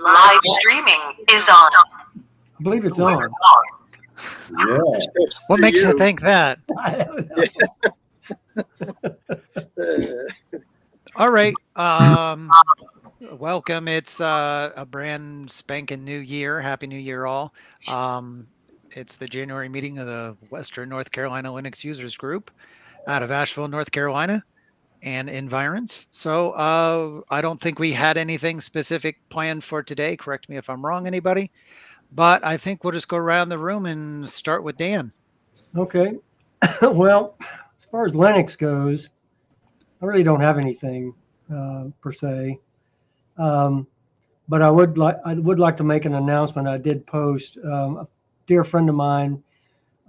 Live streaming is on. I believe it's on. Yeah. What makes you think that? I don't know. All right. Welcome. It's a brand spanking new year. Happy New Year, all. It's the January meeting of the Western North Carolina Linux Users Group out of Asheville, North Carolina, and environs. So I don't think we had anything specific planned for today. Correct me if I'm wrong, anybody. But I think we'll just go around the room and start with Dan. Okay. Well, as far as Linux goes, I really don't have anything per se. But I would like to make an announcement. I did post a dear friend of mine,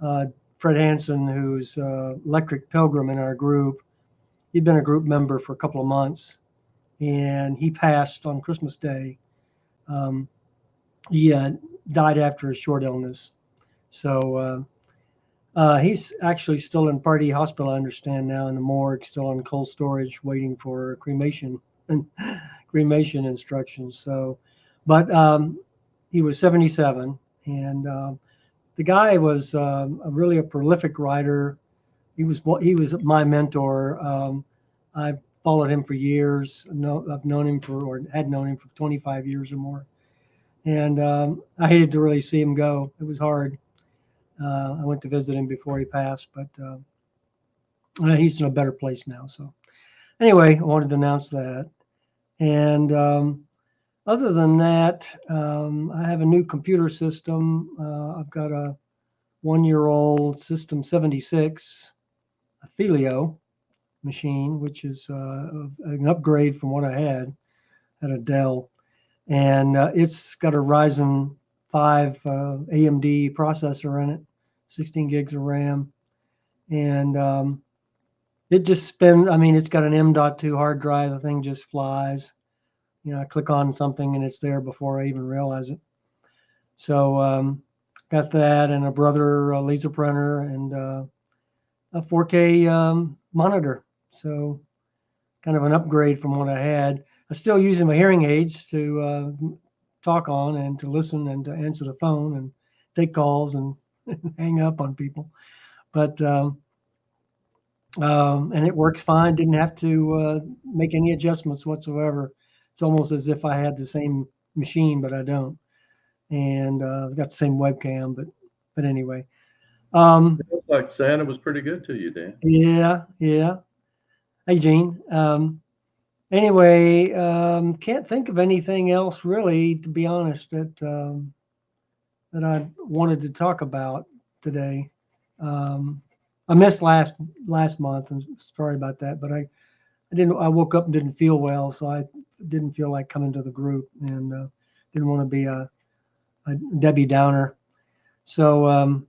Fred Hansen, who's Electric Pilgrim in our group. He'd been a group member for a couple of months, and he passed on Christmas Day. He died after a short illness. So he's actually still in Pardee Hospital, I understand now, in the morgue, still in cold storage, waiting for cremation instructions. So, but he was 77, and the guy was really a prolific writer. He was my mentor. I've followed him for years. I've known him had known him for 25 years or more. And I hated to really see him go. It was hard. I went to visit him before he passed, but he's in a better place now. So anyway, I wanted to announce that. And other than that, I have a new computer system. I've got a 1-year-old System 76 Athelio machine, which is an upgrade from what I had at a Dell. And it's got a Ryzen 5 AMD processor in it, 16 gigs of RAM. And it just it's got an M.2 hard drive. The thing just flies. I click on something and it's there before I even realize it. So got that, and a Brother laser printer, and a 4K monitor. So kind of an upgrade from what I had. I'm still using my hearing aids to talk on and to listen and to answer the phone and take calls and hang up on people. But and it works fine. Didn't have to make any adjustments whatsoever. It's almost as if I had the same machine, but I don't. And I've got the same webcam, but anyway. It looks like Santa was pretty good to you, Dan. Yeah. Hey, Gene. Anyway, can't think of anything else really, to be honest, that I wanted to talk about today. I missed last month. I'm sorry about that, but I woke up and didn't feel well, so I didn't feel like coming to the group, and didn't want to be a Debbie Downer. So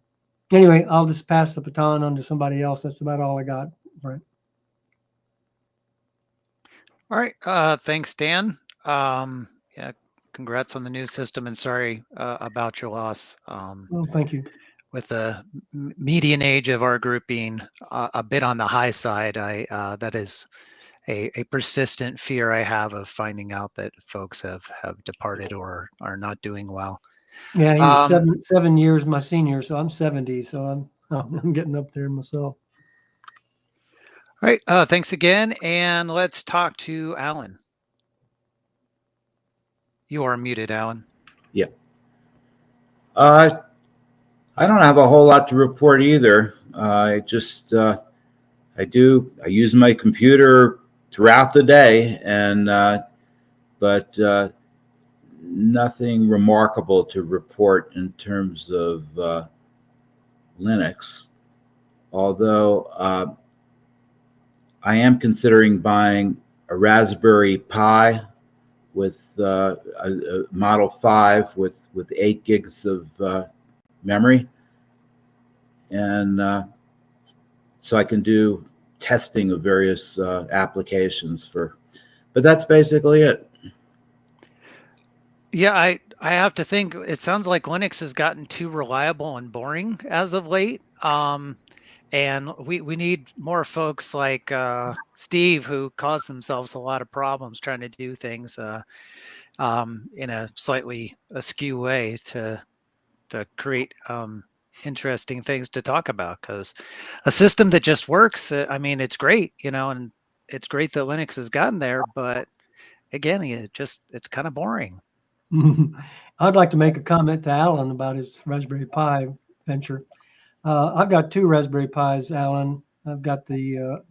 anyway, I'll just pass the baton on to somebody else. That's about all I got, Brent. All right. Thanks, Dan. Yeah, congrats on the new system, and sorry about your loss. Well, thank you. With the median age of our group being a bit on the high side, that is a persistent fear I have of finding out that folks have departed or are not doing well. Yeah, he was 7 years my senior, so I'm 70, so I'm getting up there myself. All right, thanks again, and let's talk to Alan. You are muted, Alan. Yeah. I don't have a whole lot to report either. I use my computer throughout the day, and but nothing remarkable to report in terms of Linux. Although I am considering buying a Raspberry Pi with a Model 5 with 8 gigs of memory, and so I can do testing of various applications but that's basically it. Yeah, I have to think, it sounds like Linux has gotten too reliable and boring as of late. And we need more folks like Steve, who cause themselves a lot of problems trying to do things. in a slightly askew way to create interesting things to talk about. Because a system that just works, I mean, it's great, and it's great that Linux has gotten there, but again, it's kind of boring. I'd like to make a comment to Alan about his Raspberry Pi venture. I've got two Raspberry Pis, Alan. I've got the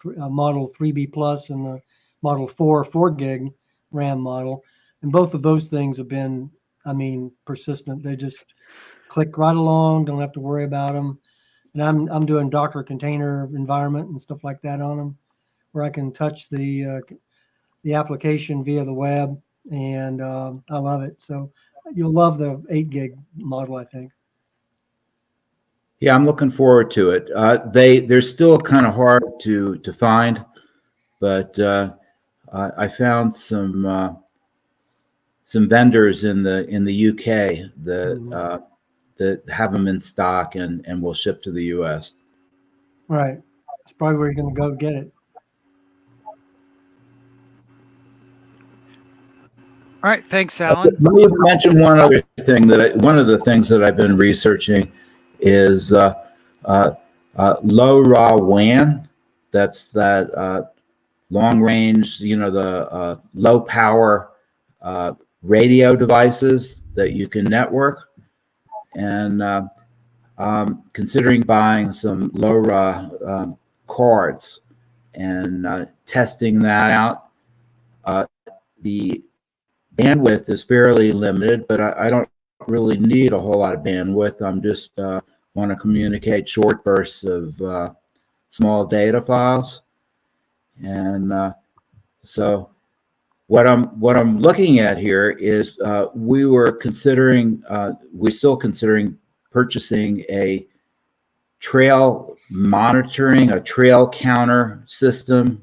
Model 3B Plus and the Model 4 gig RAM model. And both of those things have been, I mean, persistent. They just click right along, don't have to worry about them. And I'm doing Docker container environment and stuff like that on them, where I can touch the application via the web, and I love it. So you'll love the 8 gig model, I think. Yeah, I'm looking forward to it. They're still kind of hard to find, but I found some vendors in the UK that that have them in stock and will ship to the US. Right. That's probably where you're going to go get it. All right, thanks, Alan. Let me mention one other thing one of the things that I've been researching is low-raw WAN. That's that long range, the low power radio devices that you can network. And considering buying some low-raw cards and testing that out. The bandwidth is fairly limited, but I don't really need a whole lot of bandwidth. I'm just want to communicate short bursts of small data files, and so what I'm looking at here is we're still considering purchasing a trail monitoring, a trail counter system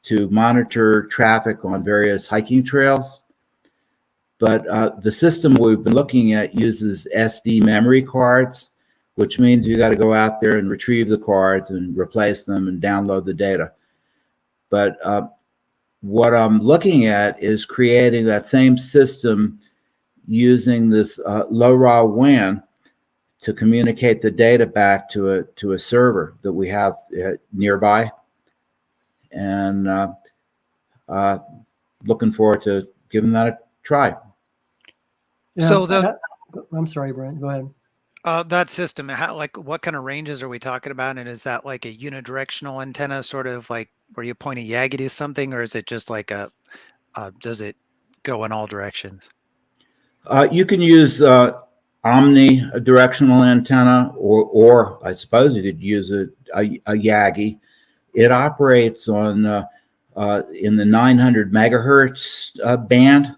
to monitor traffic on various hiking trails. But the system we've been looking at uses SD memory cards, which means you got to go out there and retrieve the cards and replace them and download the data. But what I'm looking at is creating that same system using this low-raw WAN to communicate the data back to a server that we have nearby. And looking forward to giving that a try. Yeah, So I'm sorry, Brent, go ahead. that system, what kind of ranges are we talking about? And is that like a unidirectional antenna, sort of like where you point a Yagi to something, or is it just like does it go in all directions? You can use omnidirectional antenna, or I suppose you could use a Yagi. It operates on in the 900 megahertz band.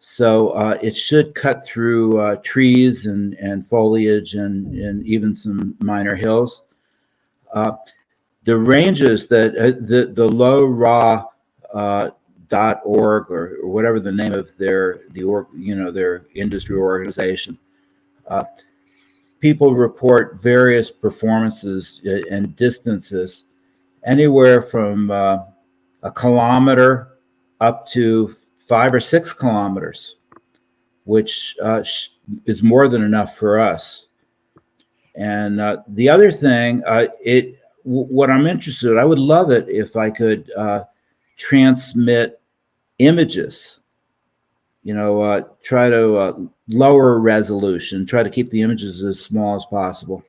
So it should cut through trees and foliage and even some minor hills. The ranges that the low-raw .org or whatever the name of their industry organization, people report various performances and distances anywhere from a kilometer up to 5 or 6 kilometers, which is more than enough for us. And the other thing, what I'm interested in, I would love it if I could transmit images, try to lower resolution, try to keep the images as small as possible.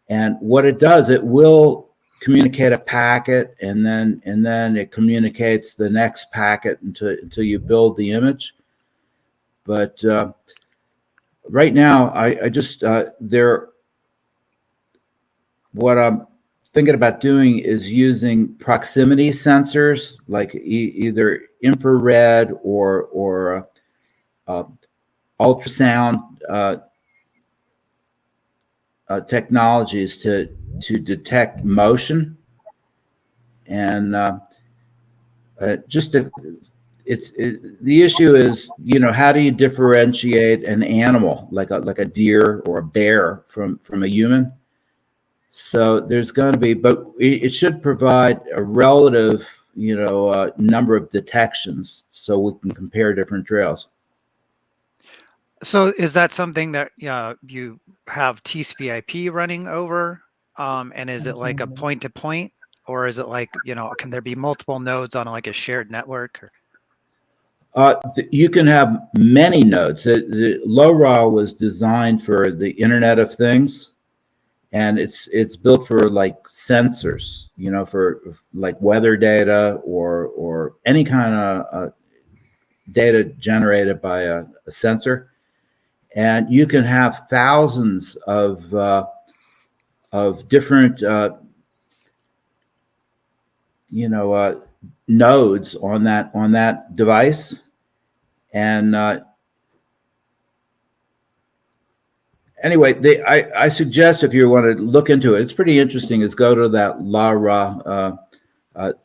And what it does, it will communicate a packet, and then it communicates the next packet until you build the image. But right now, I just what I'm thinking about doing is using proximity sensors, like either infrared or ultrasound technologies to detect motion, and the issue is, how do you differentiate an animal like a deer or a bear from a human? So there's going to be, but it should provide a relative number of detections so we can compare different trails. So is that something that you have TCP/IP running over? And is it like a point to point, or is it like, can there be multiple nodes on like a shared network? You can have many nodes. The LoRa was designed for the Internet of Things, and it's built for like sensors, for like weather data or any kind of data generated by a sensor. And you can have thousands of different nodes on that device. And anyway, I suggest, if you want to look into it, it's pretty interesting, is go to that LoRa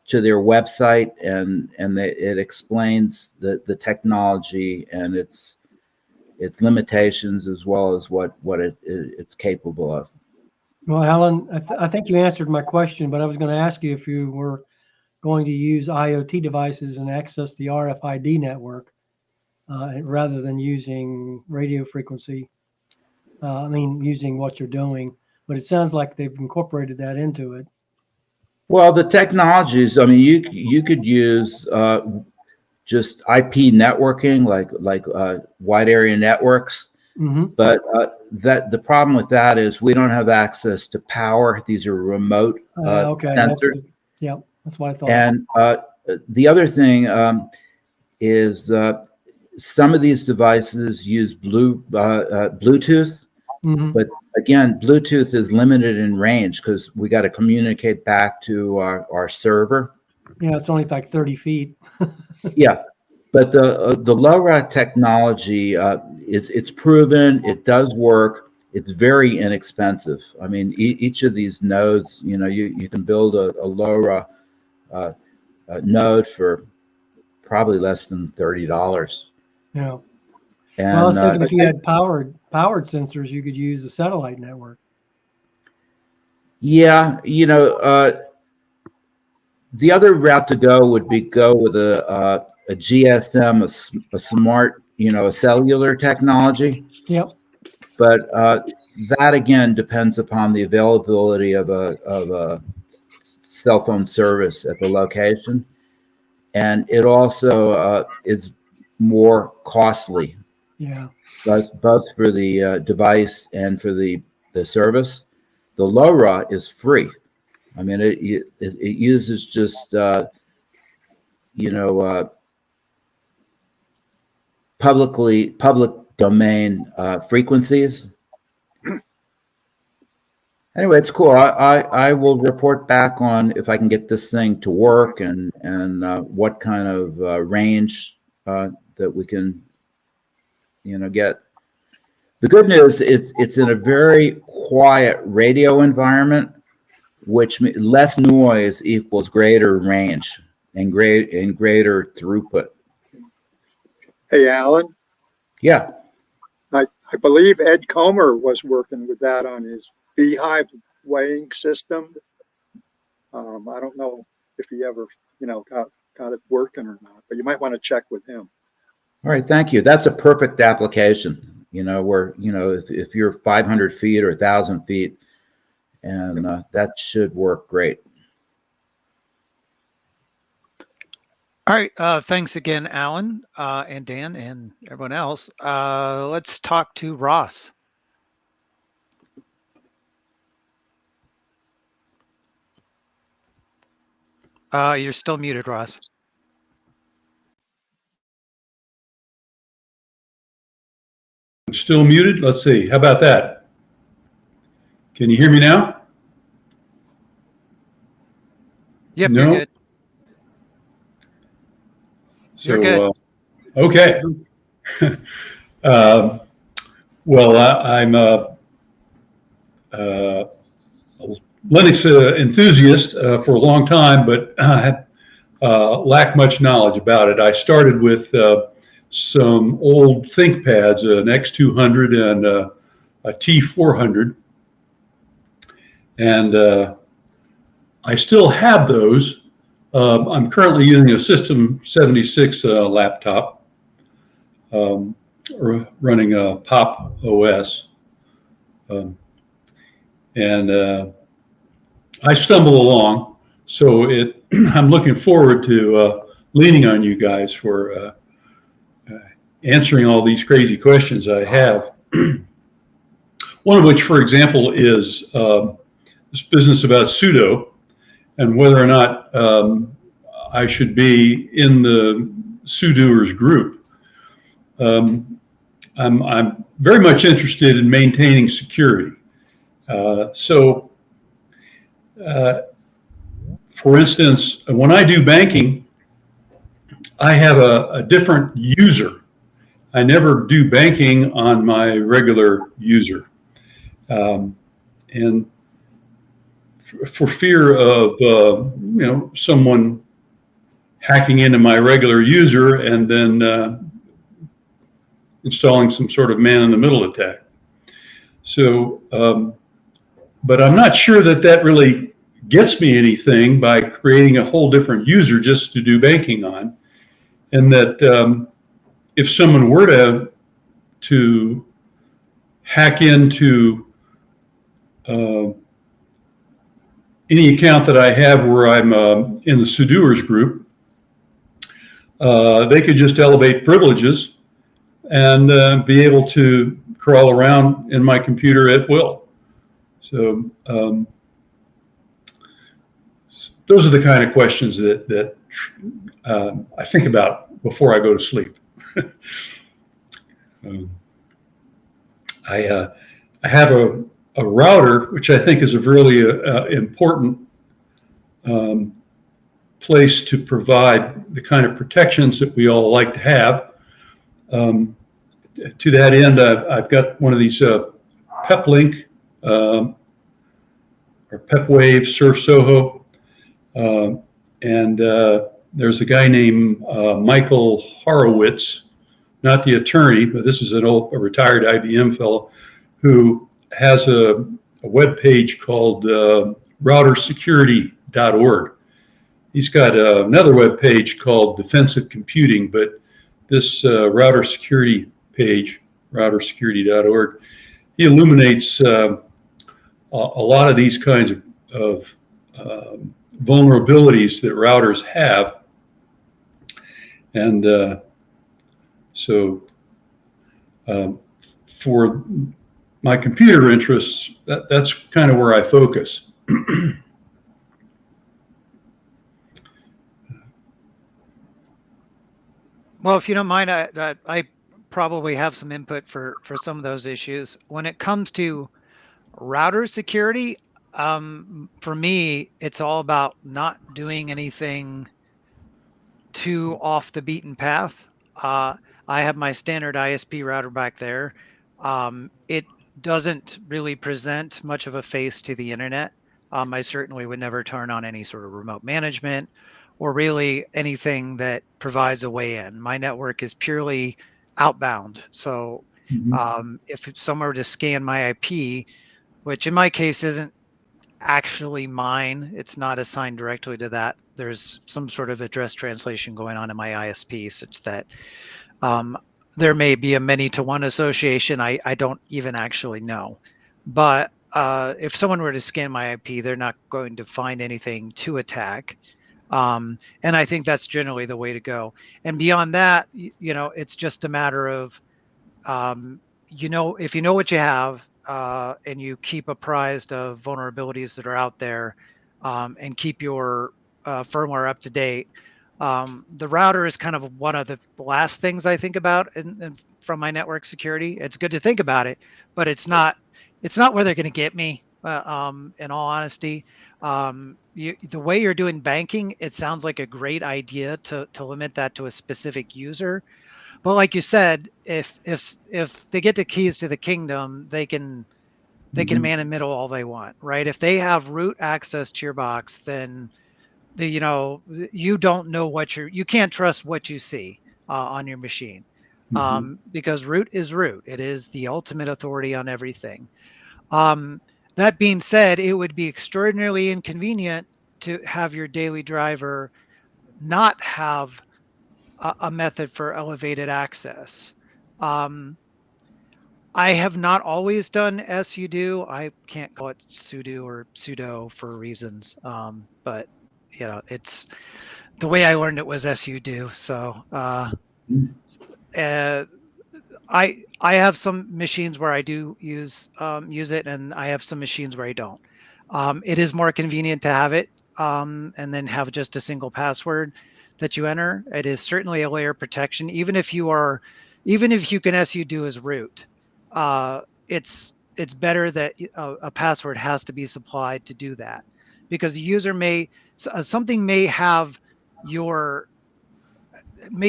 to their website, and it explains the technology and its limitations, as well as what it's capable of. Well, Alan, I think you answered my question, but I was going to ask you if you were going to use IoT devices and access the RFID network rather than using radio frequency. Using what you're doing, but it sounds like they've incorporated that into it. Well, the technologies, you could use just IP networking, like wide area networks. Mm-hmm. But the problem with that is we don't have access to power. These are remote sensors. That's what I thought. And the other thing is some of these devices use Bluetooth. Mm-hmm. But again, Bluetooth is limited in range because we got to communicate back to our server. Yeah, it's only like 30 feet. Yeah, but the LoRa technology, it's proven, it does work. It's very inexpensive. Each of these nodes, you can build a LoRa node for probably less than $30. Yeah. And I was thinking if you had powered sensors, you could use the satellite network. Yeah, the other route to go would be with a GSM, a smart, a cellular technology. Yep. But that again depends upon the availability of a cell phone service at the location, and it also is more costly. Yeah. Both for the device and for the service. The LoRa is free. It uses just public domain frequencies. Anyway, it's cool. I will report back on if I can get this thing to work and what kind of range that we can get. The good news, it's in a very quiet radio environment, which less noise equals greater range and greater throughput. Hey, Alan. Yeah. I believe Ed Comer was working with that on his Beehive weighing system. I don't know if he ever, got it working or not, but you might want to check with him. All right, thank you. That's a perfect application. Where if you're 500 feet or 1,000 feet, and that should work great. All right. Thanks again, Alan and Dan and everyone else. Let's talk to Ross. You're still muted, Ross. Still muted? Let's see. How about that? Can you hear me now? Yep, no? You're good. So, you're good. Okay. Well, I'm a Linux enthusiast for a long time, but I lack much knowledge about it. I started with some old ThinkPads, an X200 and a T400. And I still have those, I'm currently using a System 76 laptop, running a Pop OS. And I stumble along, so I'm looking forward to leaning on you guys for answering all these crazy questions I have. One of which, for example, is this business about sudo and whether or not I should be in the sudoers group. I'm very much interested in maintaining security. For instance, when I do banking, I have a different user. I never do banking on my regular user. And for fear of someone hacking into my regular user and then installing some sort of man-in-the-middle attack. So, but I'm not sure that really gets me anything by creating a whole different user just to do banking on, and that if someone were to hack into any account that I have where I'm in the sudoers group, they could just elevate privileges and be able to crawl around in my computer at will. So those are the kind of questions that I think about before I go to sleep. I have a router, which I think is a really important place to provide the kind of protections that we all like to have. To that end, I've got one of these PepLink or PepWave Surf Soho, and there's a guy named Michael Horowitz, not the attorney, but this is a retired IBM fellow who has a web page called routersecurity.org. He's got another web page called Defensive Computing, but this router security page, routersecurity.org, he illuminates a lot of these kinds of vulnerabilities that routers have. And so for my computer interests, that's kind of where I focus. Well, if you don't mind, I probably have some input for some of those issues. When it comes to router security, for me, it's all about not doing anything too off the beaten path. I have my standard ISP router back there. It doesn't really present much of a face to the internet. I certainly would never turn on any sort of remote management or really anything that provides a way in. My network is purely outbound. So if someone were to scan my IP, which in my case isn't actually mine, it's not assigned directly to that. There's some sort of address translation going on in my ISP such that there may be a many-to-one association. I don't even actually know. But if someone were to scan my IP, they're not going to find anything to attack. And I think that's generally the way to go. And beyond that, it's just a matter of, if you know what you have and you keep apprised of vulnerabilities that are out there and keep your firmware up to date. The router is kind of one of the last things I think about from my network security. It's good to think about it, but it's not where they're going to get me. In all honesty, the way you're doing banking, it sounds like a great idea to limit that to a specific user. But like you said, if they get the keys to the kingdom, they can man in middle all they want, right? If they have root access to your box, then you don't know you can't trust what you see on your machine, because root is root. It is the ultimate authority on everything. That being said, it would be extraordinarily inconvenient to have your daily driver not have a method for elevated access. I have not always done sudo. I can't call it sudo or sudo for reasons, but it's the way I learned it was sudo. So I have some machines where I do use it, and I have some machines where I don't. It is more convenient to have it and then have just a single password that you enter. It is certainly a layer of protection, even if you can sudo as root. It's better that a password has to be supplied to do that, because the user something may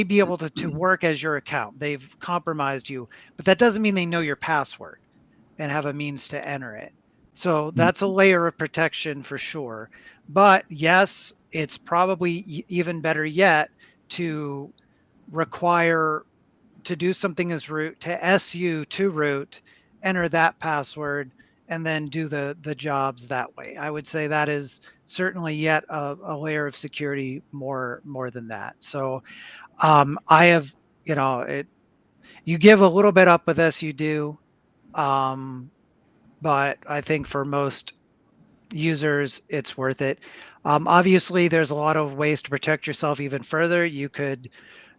be able to work as your account. They've compromised you, but that doesn't mean they know your password and have a means to enter it. So that's a layer of protection for sure. But yes, it's probably even better yet to require to do something as root, to su to root, enter that password, and then do the jobs that way. I would say that is certainly yet a layer of security more than that. So I have, you give a little bit up with sudo, but I think for most users, it's worth it. Obviously, there's a lot of ways to protect yourself even further. You could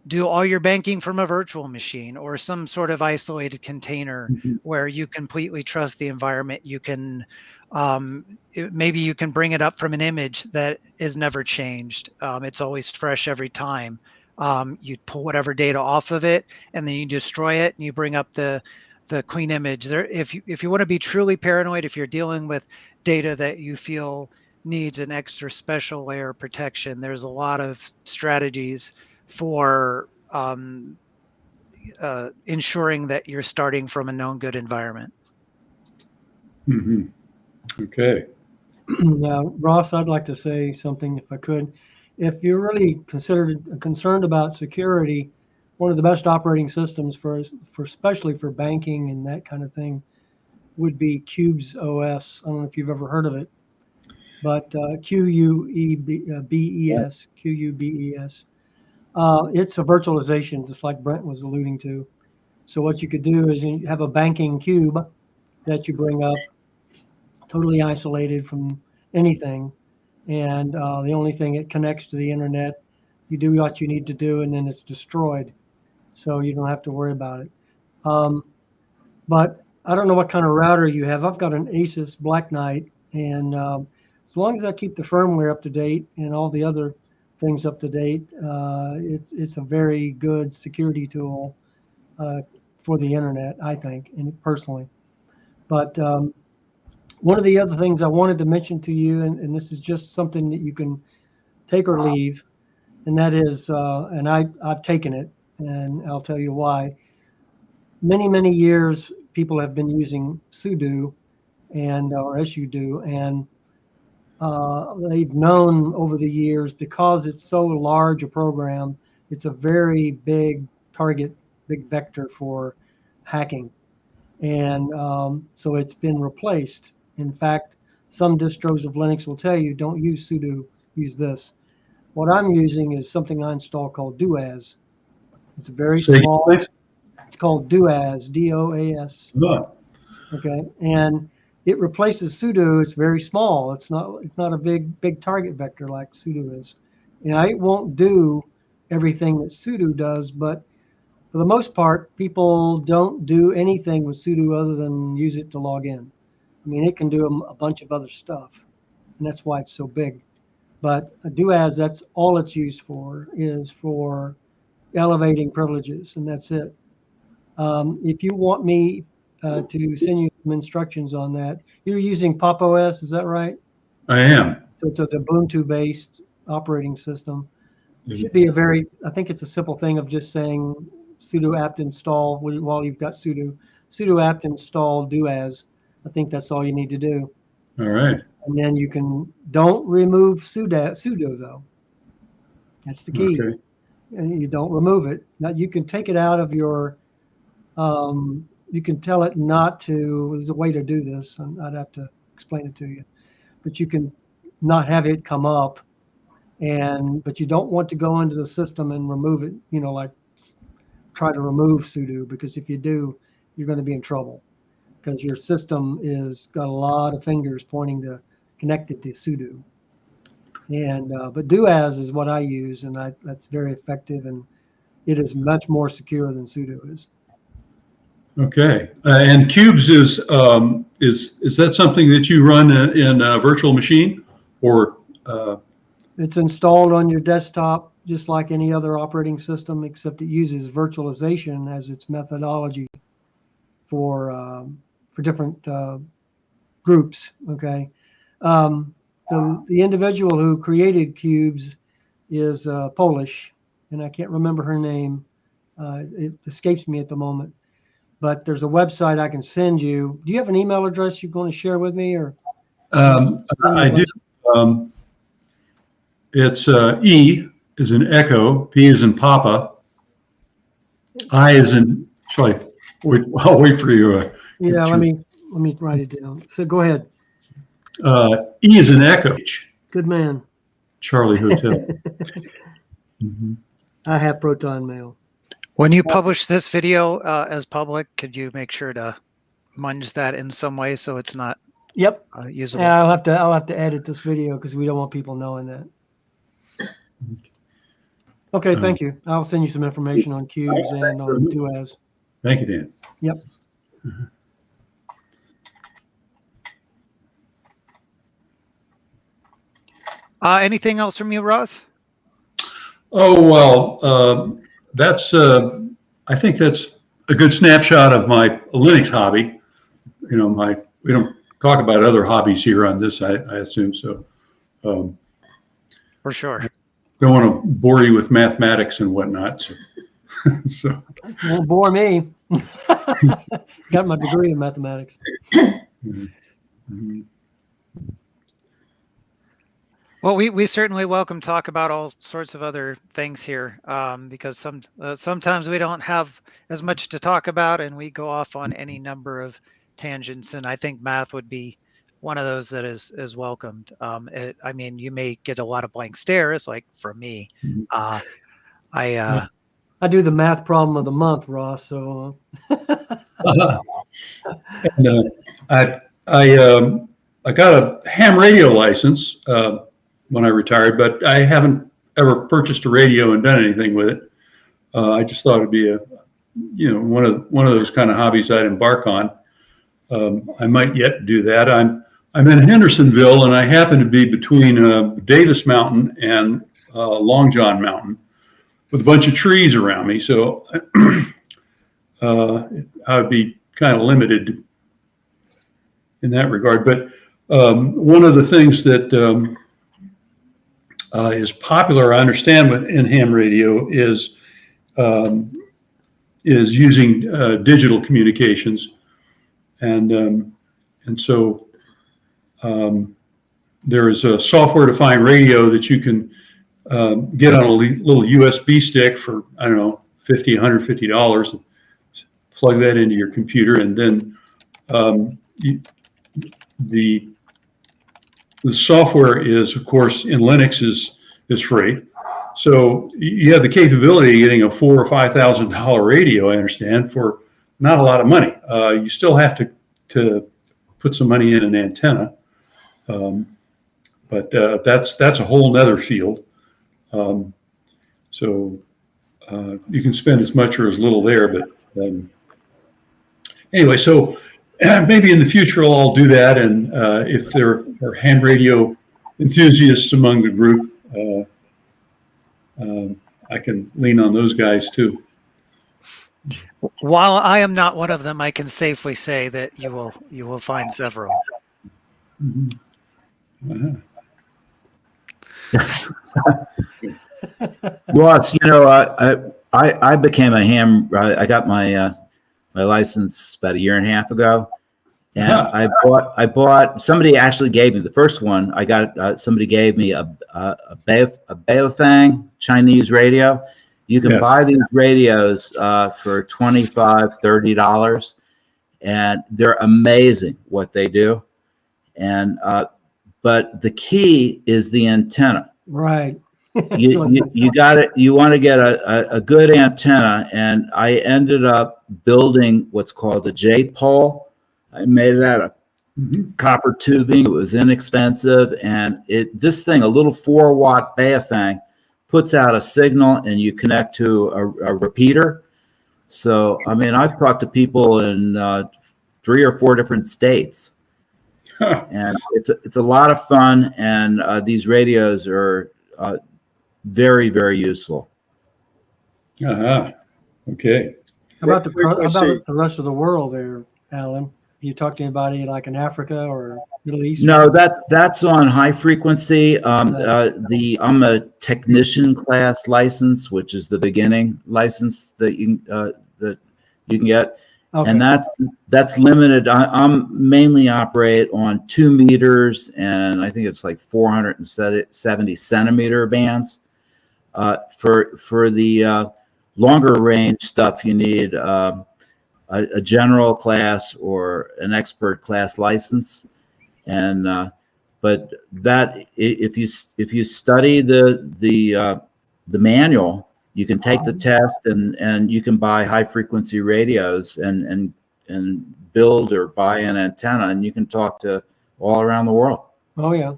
do all your banking from a virtual machine or some sort of isolated container where you completely trust the environment. You can maybe you can bring it up from an image that is never changed. It's always fresh every time. You pull whatever data off of it, and then you destroy it, and you bring up the clean image. There, if you want to be truly paranoid, if you're dealing with data that you feel needs an extra special layer of protection, there's a lot of strategies for ensuring that you're starting from a known good environment. Okay. Now, Ross, I'd like to say something if I could. If you're really concerned about security, one of the best operating systems for especially for banking and that kind of thing would be Qubes OS. I don't know if you've ever heard of it, but QUBES. It's a virtualization, just like Brent was alluding to. So what you could do is you have a banking cube that you bring up, totally isolated from anything, and the only thing it connects to the internet. You do what you need to do, and then it's destroyed, so you don't have to worry about it. But I don't know what kind of router you have. I've got an Asus Black Knight, and as long as I keep the firmware up to date and all the other things up to date, it's a very good security tool for the internet, I think, and personally. But one of the other things I wanted to mention to you, and this is just something that you can take or leave, and that is, and I've taken it, and I'll tell you why. Many years, people have been using sudo or sudo, and they've known over the years, because it's so large a program, it's a very big target, big vector for hacking. And so it's been replaced. In fact, some distros of Linux will tell you, don't use sudo, use this. What I'm using is something I installed called DOAS. It's a very small, it's called DOAS, DOAS. Okay, and it replaces sudo. It's very small. It's not a big target vector like sudo is. And it won't do everything that sudo does, but for the most part, people don't do anything with sudo other than use it to log in. I mean, it can do a bunch of other stuff, and that's why it's so big. But DOAS, that's all it's used for, is for elevating privileges, and that's it. If you want me to send you some instructions on that, you're using Pop! OS, is that right? I am. So it's an Ubuntu-based operating system. It should be I think it's a simple thing of just saying sudo apt install while you've got sudo apt install DOAS. I think that's all you need to do. All right. And then don't remove sudo though. That's the key. Okay. And you don't remove it. Now you can take it out of your, you can tell it not to, there's a way to do this, and I'd have to explain it to you. But you can not have it come up, but you don't want to go into the system and remove it, like try to remove sudo, because if you do, you're going to be in trouble, because your system is got a lot of fingers pointing to connected to sudo. And but doas is what I use, and that's very effective, and it is much more secure than sudo is. Okay. And Cubes is that something that you run in a virtual machine, or? It's installed on your desktop just like any other operating system, except it uses virtualization as its methodology for different groups. Okay. The individual who created Cubes is Polish, and I can't remember her name. It escapes me at the moment. But there's a website I can send you. Do you have an email address you're going to share with me, or? I do. It's E is in Echo, P is in Papa, I is in. I'll wait for you. Yeah, let me write it down. So go ahead. E is in Echo. Good man. Charlie Hotel. I have Proton Mail. When you publish this video as public, could you make sure to munge that in some way so it's not Yep. usable? Yeah, I'll have to edit this video because we don't want people knowing that. Okay, thank you. I'll send you some information on Cubes and on duas. Thank you, Dan. Yep. Anything else from you, Ross? Oh, well, I think that's a good snapshot of my Linux hobby. We don't talk about other hobbies here on this, I assume. So, For sure. Don't want to bore you with mathematics and whatnot. So. Won't bore me. Got my degree in mathematics. Mm-hmm. Well, we certainly welcome talk about all sorts of other things here, because sometimes we don't have as much to talk about, and we go off on any number of tangents. And I think math would be one of those that is welcomed. I mean, you may get a lot of blank stares, like from me. I do the math problem of the month, Ross. So. And, I got a ham radio license when I retired, but I haven't ever purchased a radio and done anything with it. I just thought it'd be one of those kind of hobbies I'd embark on. I might yet do that. I'm in Hendersonville, and I happen to be between Davis Mountain and Long John Mountain, with a bunch of trees around me. So I would be kind of limited in that regard. But one of the things that is popular, I understand, in ham radio is using digital communications, and so there is a software-defined radio that you can get on a little USB stick for, I don't know, $50, $150, and plug that into your computer, and then the software is, of course, in Linux is free. So you have the capability of getting a $4,000 or $5,000 radio, I understand, for not a lot of money. You still have to put some money in an antenna, but that's a whole nother field. So you can spend as much or as little there, but anyway, so maybe in the future I'll do that, and if there are ham radio enthusiasts among the group, I can lean on those guys too. While I am not one of them, I can safely say that you will find several. Mm-hmm. Ross, I became a ham. I got my license about a year and a half ago, and I bought. Somebody actually gave me the first one. I got somebody gave me a Baofeng Chinese radio. You can buy these radios for $25, $30, and they're amazing what they do. And but the key is the antenna. Right. You got it. You want to get a good antenna, and I ended up building what's called a J pole. I made it out of copper tubing. It was inexpensive, and this thing, a little 4-watt Baofeng, puts out a signal, and you connect to a repeater. So, I mean, I've talked to people in 3 or 4 different states, and it's a lot of fun. And these radios are very, very useful. Okay. How about Let's see. the rest of the world there, Alan? You talk to anybody like in Africa or Middle East? No, that's on high frequency. I'm a technician class license, which is the beginning license that you can get, Okay. and that's limited. I'm mainly operate on 2 meters, and I think it's like 470 centimeter bands. For the longer range stuff, you need a general class or an expert class license, and but that if you study the manual, you can take the test, and you can buy high frequency radios and build or buy an antenna, and you can talk to all around the world. Oh yeah.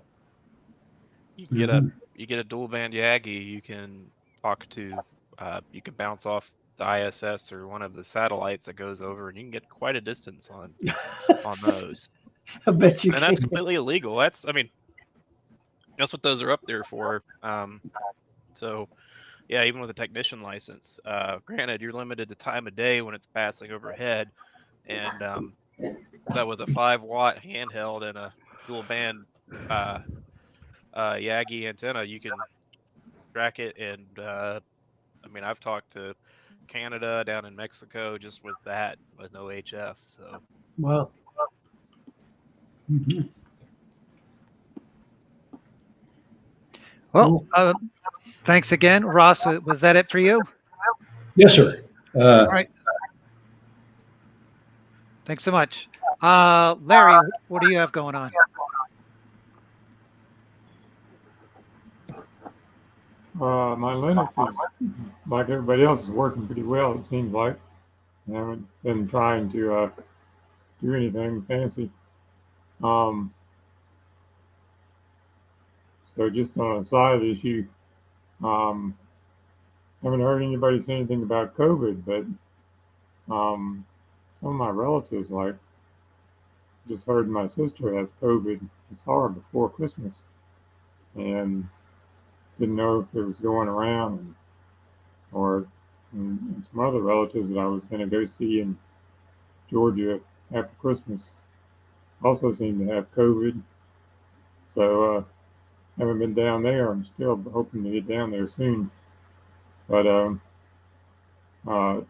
You get a dual band Yagi, you can talk to, you can bounce off the ISS or one of the satellites that goes over, and you can get quite a distance on those. I bet you And can. that's completely illegal. That's what those are up there for. So yeah, even with a technician license, granted you're limited to time of day when it's passing overhead, and that with a 5-watt handheld and a dual band Yagi antenna, you can track it. And I mean, I've talked to Canada, down in Mexico, just with that, with no HF. So Wow. Well, thanks again, Ross. Was that it for you? Yes, sir. All right. Thanks so much. Larry, what do you have going on? My Linux is, like everybody else, is working pretty well, it seems like. I haven't been trying to do anything fancy. So just on a side issue, haven't heard anybody say anything about COVID, but some of my relatives, like, just heard my sister has COVID. I saw her before Christmas, and didn't know if it was going around, and some other relatives that I was going to go see in Georgia after Christmas also seem to have COVID. So haven't been down there. I'm still hoping to get down there soon. But you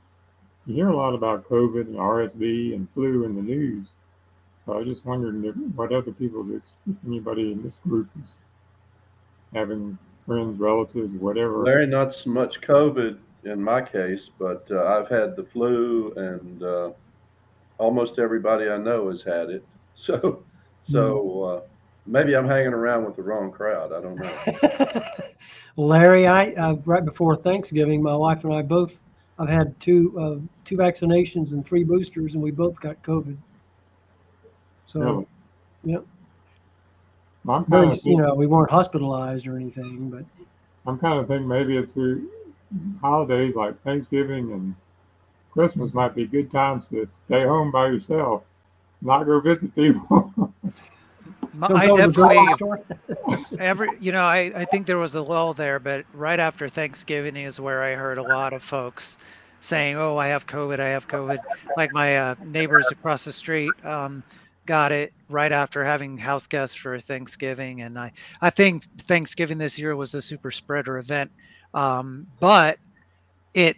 hear a lot about COVID and RSV and flu in the news. So I was just wondering what other people's, if anybody in this group is having friends, relatives, whatever. Larry, not so much COVID in my case, but I've had the flu, and almost everybody I know has had it. So maybe I'm hanging around with the wrong crowd. I don't know. Larry, I right before Thanksgiving, my wife and I both, I've had two vaccinations and 3 boosters, and we both got COVID. So, Really? Yep. I'm kind of, You know, we weren't hospitalized or anything, but I'm kind of thinking maybe it's the holidays like Thanksgiving and Christmas might be good times to stay home by yourself, not go visit people. I definitely I think there was a lull there, but right after Thanksgiving is where I heard a lot of folks saying, "Oh, I have COVID. I have COVID." Like my neighbors across the street got it right after having house guests for Thanksgiving, and I think Thanksgiving this year was a super spreader event, but it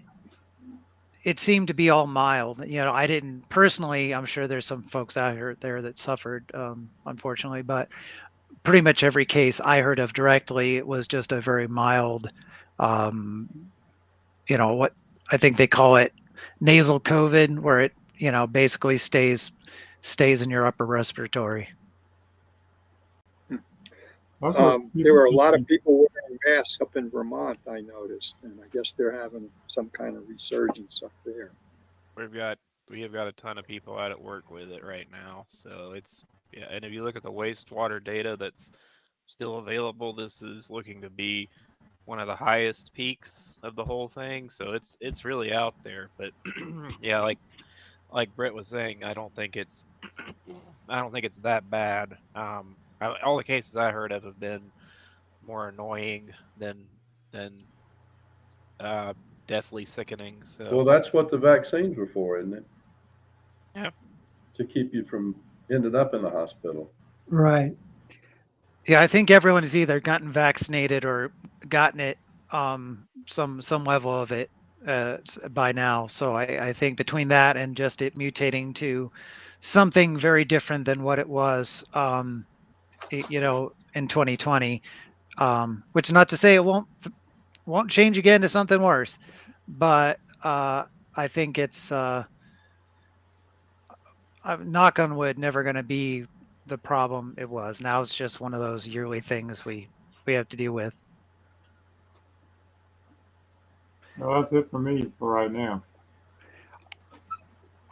seemed to be all mild. You know, I didn't personally, I'm sure there's some folks out there that suffered, unfortunately, but pretty much every case I heard of directly, it was just a very mild, what I think they call it nasal COVID, where it, basically stays in your upper respiratory. That's what There were a people lot think. of people wearing masks up in Vermont, I noticed, and I guess they're having some kind of resurgence up there. We've got we have got a ton of people out at work with it right now. So it's yeah, and if you look at the wastewater data that's still available, this is looking to be one of the highest peaks of the whole thing. So it's really out there. But yeah, like Brett was saying, I don't think it's that bad. All the cases I heard of have been more annoying than uh, deathly sickening. Well, So that's what the vaccines were for, isn't it? yeah, To keep you from ending up in the hospital. Right. Yeah, I think everyone has either gotten vaccinated or gotten it, some level of it by now. So I think between that and just it mutating to something very different than what it was, in 2020, which not to say it won't change again to something worse, but I think it's knock on wood, never going to be the problem it was. Now it's just one of those yearly things we have to deal with. Well, that's it for me for right now.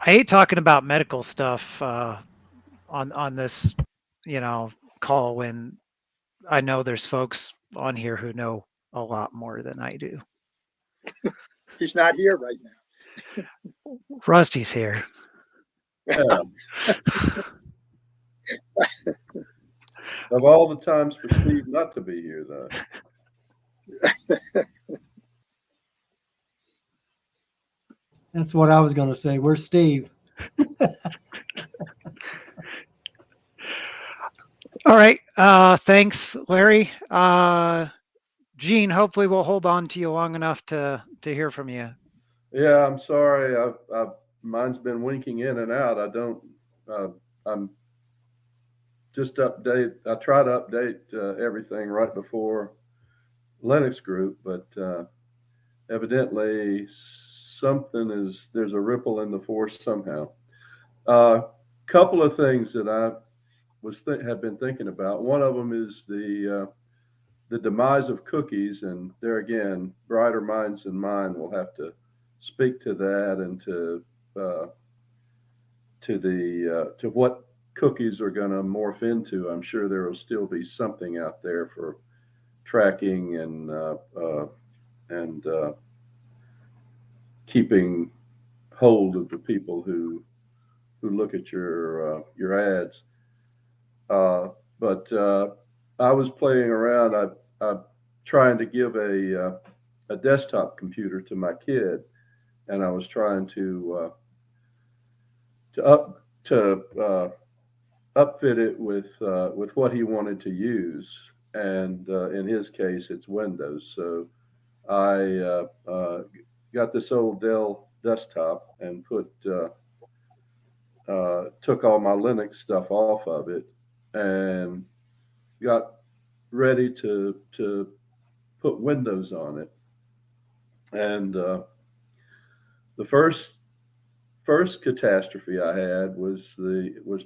I hate talking about medical stuff on this, call when I know there's folks on here who know a lot more than I do. He's not here right now. Rusty's here. Yeah. Of all the times for Steve not to be here, though. That's what I was going to say. Where's Steve? All right. Thanks, Larry. Gene, hopefully we'll hold on to you long enough to hear from you. Yeah, I'm sorry. Mine's been winking in and out. I don't. I'm just update. I try to update everything right before Linux group, but evidently there's a ripple in the force somehow. Couple of things that I have been thinking about. One of them is the demise of cookies, and there again, brighter minds than mine will have to speak to that and to what cookies are going to morph into. I'm sure there will still be something out there for tracking and keeping hold of the people who look at your ads. But I was playing around. I'm trying to give a desktop computer to my kid, and I was trying to upfit it with what he wanted to use, and in his case, it's Windows. So I got this old Dell desktop and took all my Linux stuff off of it and got ready to put Windows on it. And the first catastrophe I had was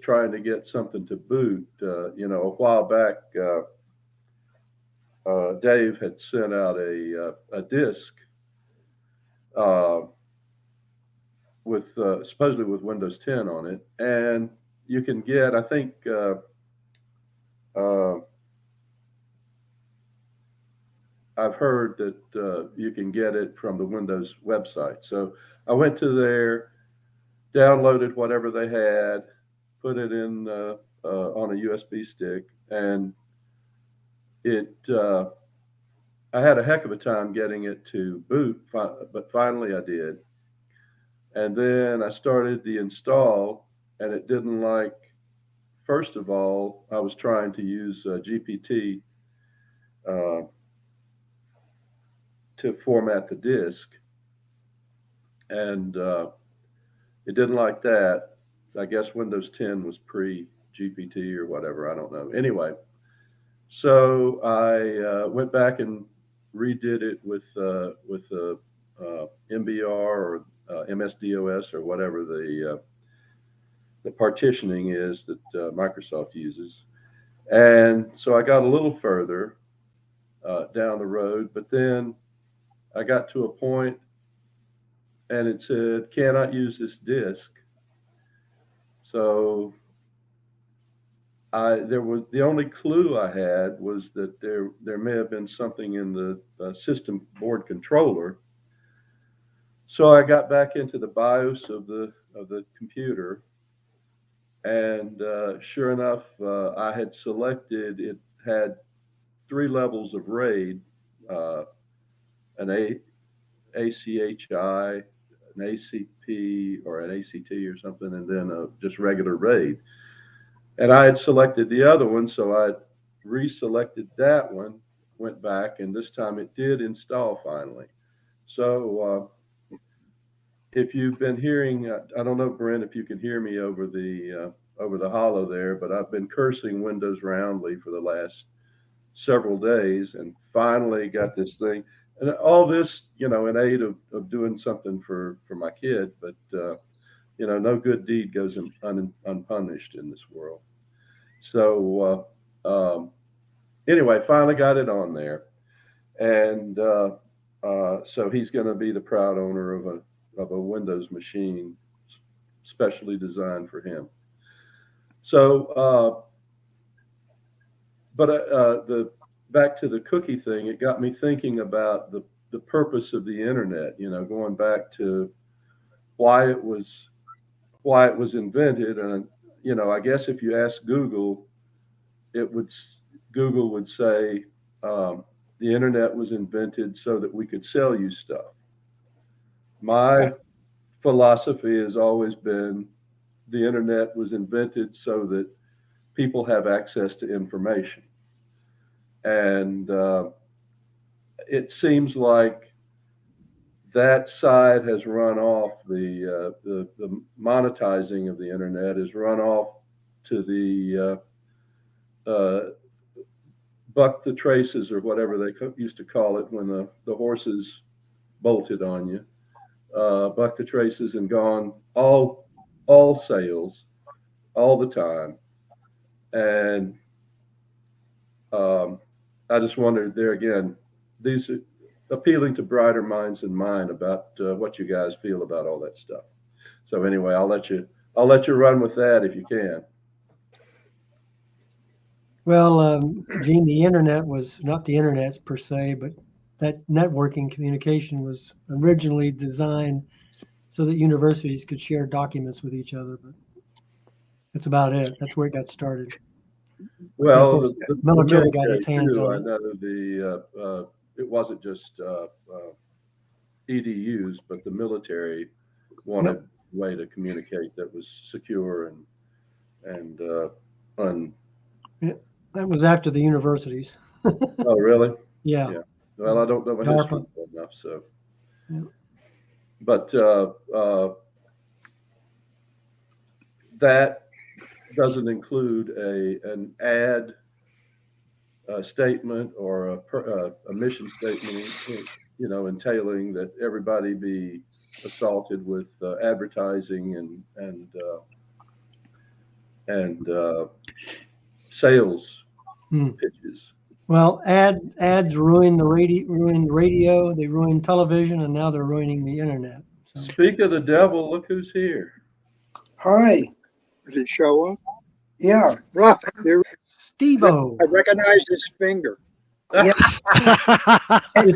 trying to get something to boot. A while back, Dave had sent out a disk with supposedly with Windows 10 on it, and you can get, I think, I've heard that you can get it from the Windows website. So I went to there, downloaded whatever they had, put it in on a USB stick, and I had a heck of a time getting it to boot, but finally I did. And then I started the install, and it didn't like. First of all, I was trying to use GPT to format the disk, and it didn't like that. I guess Windows 10 was pre-GPT or whatever. I don't know. Anyway, so I went back and redid it with MBR or MSDOS or whatever the partitioning is that Microsoft uses, And so I got a little further down the road, but then I got to a point and it said, cannot use this disk. So there was the only clue I had was that there may have been something in the system board controller. So I got back into the BIOS of the computer, and sure enough, I had selected. It had 3 levels of RAID, an ACHI, an ACP, or an ACT or something, and then just regular RAID. And I had selected the other one, so I reselected that one, went back, and this time it did install finally. So if you've been hearing, I don't know, Brent, if you can hear me over the hollow there, but I've been cursing Windows roundly for the last several days, and finally got this thing. And all this, in aid of doing something for my kid, but no good deed goes unpunished in this world. So anyway, finally got it on there, and so he's going to be the proud owner of a Windows machine specially designed for him. So, but the back to the cookie thing, it got me thinking about the purpose of the internet. Going back to why it was invented, and I guess if you ask Google, Google would say the internet was invented so that we could sell you stuff. My philosophy has always been the internet was invented so that people have access to information. And it seems like that side has run off. The monetizing of the internet has run off to the buck the traces, or whatever they used to call it when the horses bolted on you. Buck the traces and gone all sales all the time. And I just wondered there again, these are appealing to brighter minds than mine about what you guys feel about all that stuff. So anyway, I'll let you run with that if you can. Well, Gene, the internet was not the internet per se, but that networking communication was originally designed so that universities could share documents with each other. But that's about it. That's where it got started. Well, course, the military got its hands too, on I it. know it wasn't just EDUs, but the military wanted a way to communicate that was secure and That was after the universities. Oh, really? Yeah. Well, I don't know my history well enough, so. Yeah. But that doesn't include an ad statement or a mission statement, entailing that everybody be assaulted with advertising and sales pitches. Well, ads ruined the radio, they ruined television, and now they're ruining the internet. So. Speak of the devil, look who's here. Hi. Did he show up? Yeah. Right. Steve-O. I recognize his finger. Yeah.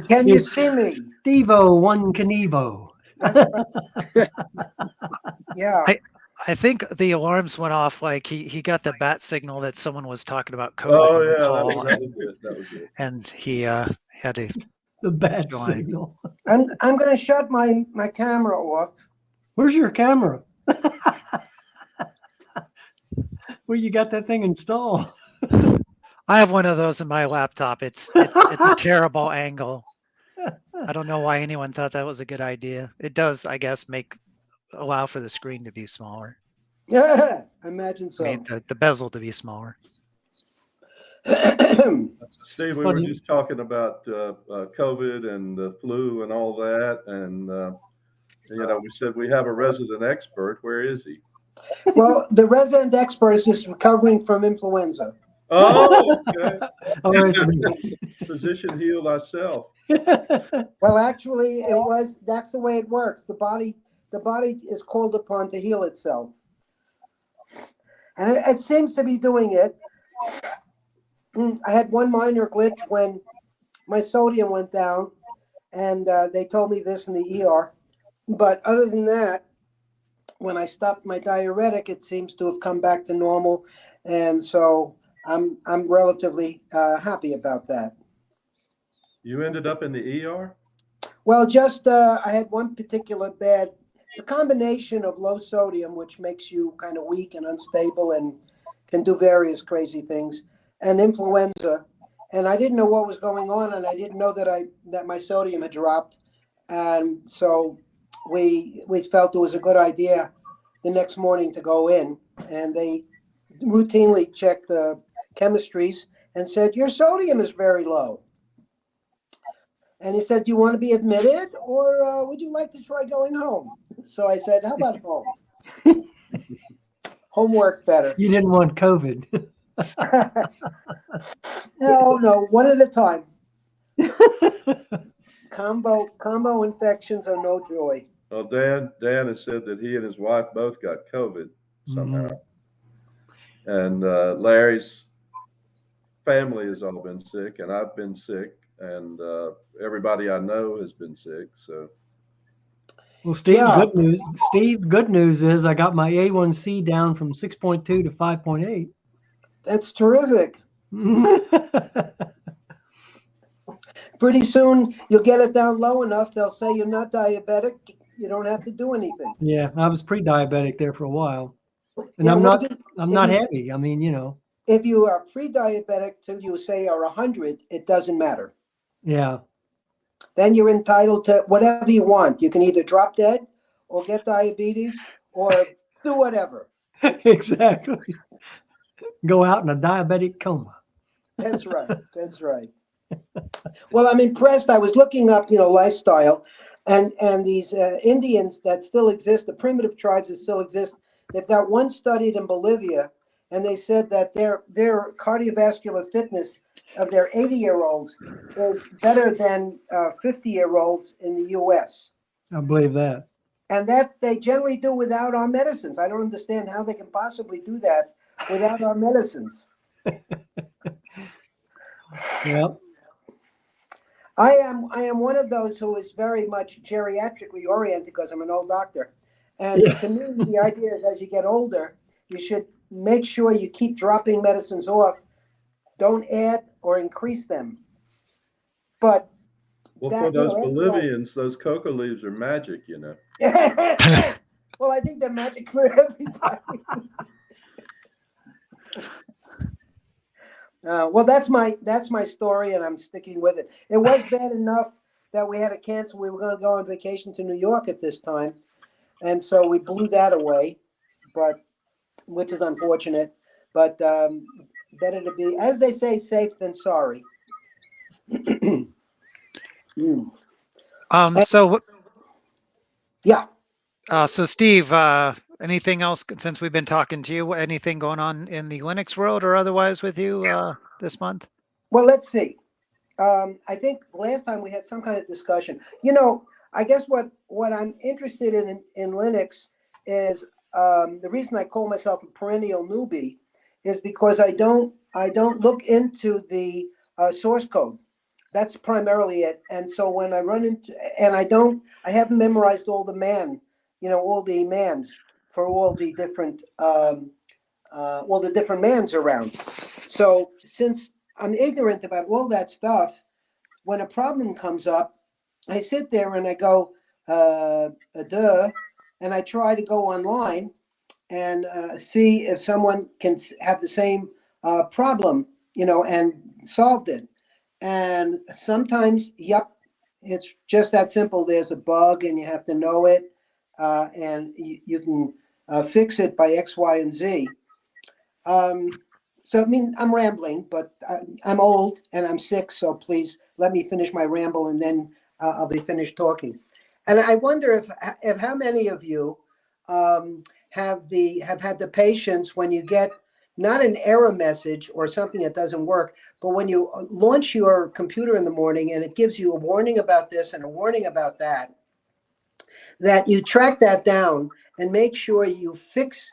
Can you see me? Steve-O one Knievo. Yeah. I think the alarms went off. Like he got the bat signal that someone was talking about COVID. Oh yeah, that was good. That was good. And he had to. The bat signal. I'm going to shut my camera off. Where's your camera? Where you got that thing installed? I have one of those in my laptop. It's a terrible angle. I don't know why anyone thought that was a good idea. It does, I guess, allow for the screen to be smaller. Yeah, I imagine so. I mean, the bezel to be smaller. Steve, we were just talking about COVID and the flu and all that, and we said we have a resident expert. Where is he? Well, the resident expert is just recovering from influenza. Oh, okay. OSB. Physician heal thyself. Well, actually, that's the way it works. The body is called upon to heal itself. And it seems to be doing it. I had one minor glitch when my sodium went down, and they told me this in the ER. But other than that, when I stopped my diuretic, it seems to have come back to normal, and so I'm relatively happy about that. You ended up in the ER? Well, just I had one particular bad. It's a combination of low sodium, which makes you kind of weak and unstable and can do various crazy things, and influenza. And I didn't know what was going on, and I didn't know that my sodium had dropped, and so we felt it was a good idea the next morning to go in, and they routinely checked the chemistries and said your sodium is very low. And he said, do you want to be admitted, or would you like to try going home? So I said, how about home? Home worked better. You didn't want COVID. No, one at a time. Combo infections are no joy. Well, Dan has said that he and his wife both got COVID somehow. And Larry's family has all been sick, and I've been sick, and everybody I know has been sick. So, well, Steve, Yeah. good news. Steve, good news is I got my A1C down from 6.2 to 5.8. That's terrific. Pretty soon you'll get it down low enough. They'll say you're not diabetic. You don't have to do anything. Yeah, I was pre-diabetic there for a while, and Yeah, I'm well, not. if I'm if not you- heavy. I mean, you know. If you are pre-diabetic till you say are 100, it doesn't matter. Yeah. Then you're entitled to whatever you want. You can either drop dead or get diabetes or do whatever. Exactly. Go out in a diabetic coma. That's right. That's right. Well, I'm impressed. I was looking up, lifestyle, and these Indians that still exist, the primitive tribes that still exist. They've got one studied in Bolivia, and they said that their cardiovascular fitness of their 80-year-olds is better than 50-year-olds in the U.S. I believe that. And that they generally do without our medicines. I don't understand how they can possibly do that without our medicines. Well, I am one of those who is very much geriatrically oriented because I'm an old doctor. And Yeah. to me, the idea is as you get older, you should make sure you keep dropping medicines off. Don't add or increase them. But well, that, for those after all- Bolivians, those coca leaves are magic, you know. well, I think they're magic for everybody. Well, that's my story, and I'm sticking with it. It was bad enough that we had to cancel. We were going to go on vacation to New York at this time, and so we blew that away, which is unfortunate. But better to be, as they say, safe than sorry. So Yeah. So Steve, anything else since we've been talking to you? Anything going on in the Linux world or otherwise with you this month? Well, let's see. I think last time we had some kind of discussion. I guess what I'm interested in Linux is the reason I call myself a perennial newbie is because I don't look into the source code. That's primarily it. And so when I run into, and I haven't memorized all the all the mans for all the different mans around. So since I'm ignorant about all that stuff, when a problem comes up, I sit there and I go, duh, and I try to go online and see if someone can have the same problem, and solved it. And sometimes, yep, it's just that simple. There's a bug and you have to know it, and you can fix it by X, Y, and Z. So, I'm rambling, but I'm old and I'm sick, so please let me finish my ramble and then I'll be finished talking. And I wonder if how many of you have had the patience when you get not an error message or something that doesn't work, but when you launch your computer in the morning and it gives you a warning about this and a warning about that, that you track that down and make sure you fix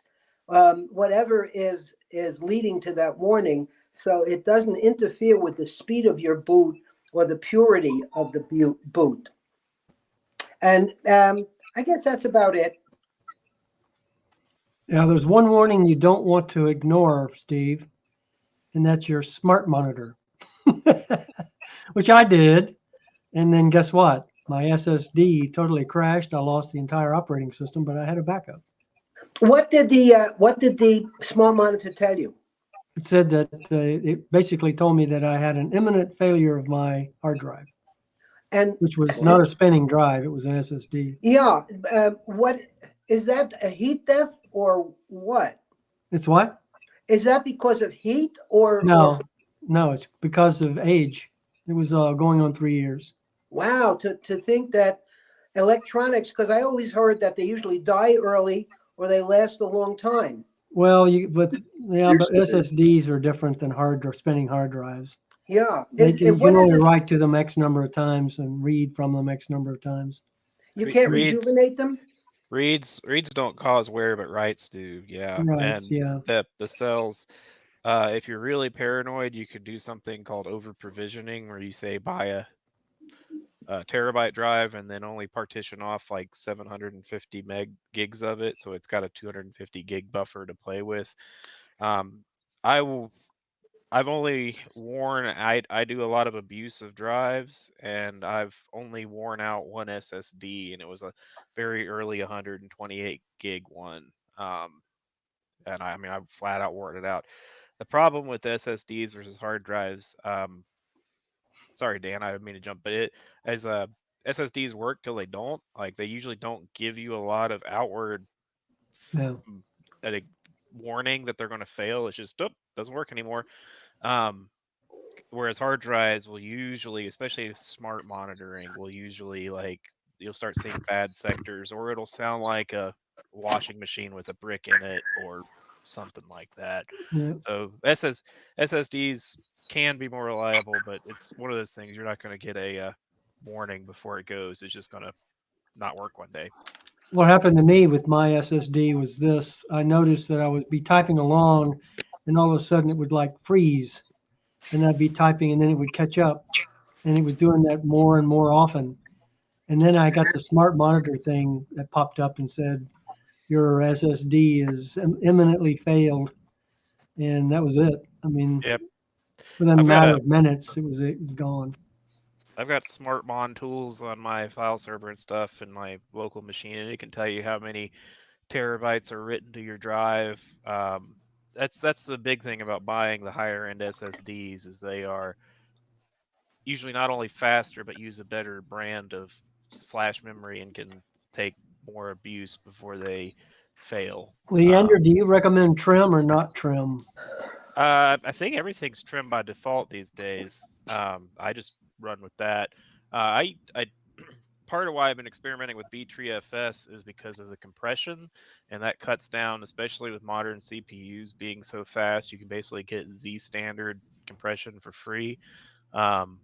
whatever is leading to that warning, so it doesn't interfere with the speed of your boot or the purity of the boot. And I guess that's about it. Now, there's one warning you don't want to ignore, Steve, and that's your smart monitor, which I did. And then guess what? My SSD totally crashed. I lost the entire operating system, but I had a backup. What did the smart monitor tell you? It said that it basically told me that I had an imminent failure of my hard drive, And which was not a spinning drive. It was an SSD. yeah, what is that, a heat death or what? It's what? Is that because of heat or No, it's because of age. It was going on 3 years. wow, to think that electronics, because I always heard that they usually die early or they last a long time. Well, but Used to be. SSDs are different than spinning hard drives. Yeah. You can What is only it? write to them X number of times and read from them X number of times. You can't Reads- rejuvenate them? Reads don't cause wear, but writes do. Yeah. Writes, And yeah. the cells, if you're really paranoid, you could do something called over provisioning, where you say buy a terabyte drive and then only partition off like 750 gigs of it, so it's got a 250 gig buffer to play with. I've only worn, I do a lot of abuse of drives, and I've only worn out one SSD, and it was a very early 128 gig one. And I mean, I flat out worn it out. The problem with SSDs versus hard drives, sorry, Dan, I didn't mean to jump, but SSDs work till they don't. Like, they usually don't give you a lot of outward Yeah. warning that they're going to fail. It's just, doesn't work anymore. Whereas hard drives will usually, especially with smart monitoring, will usually, like, you'll start seeing bad sectors, or it'll sound like a washing machine with a brick in it or something like that. Yeah. So SSDs can be more reliable, but it's one of those things you're not going to get a warning before it goes. It's just going to not work one day. What happened to me with my SSD was this. I noticed that I would be typing along and all of a sudden it would like freeze, and I'd be typing and then it would catch up, and it was doing that more and more often. And then I got the smart monitor thing that popped up and said, your SSD is imminently failed. And that was it. I mean, Yep. within a I've got matter a- of minutes, it was gone. I've got smart mon tools on my file server and stuff in my local machine, and it can tell you how many terabytes are written to your drive. That's the big thing about buying the higher end SSDs, is they are usually not only faster, but use a better brand of flash memory and can take more abuse before they fail. Leander, do you recommend trim or not trim? I think everything's trimmed by default these days. I just run with that. I part of why I've been experimenting with B3FS is because of the compression, and that cuts down, especially with modern CPUs being so fast. You can basically get Z standard compression for free. Because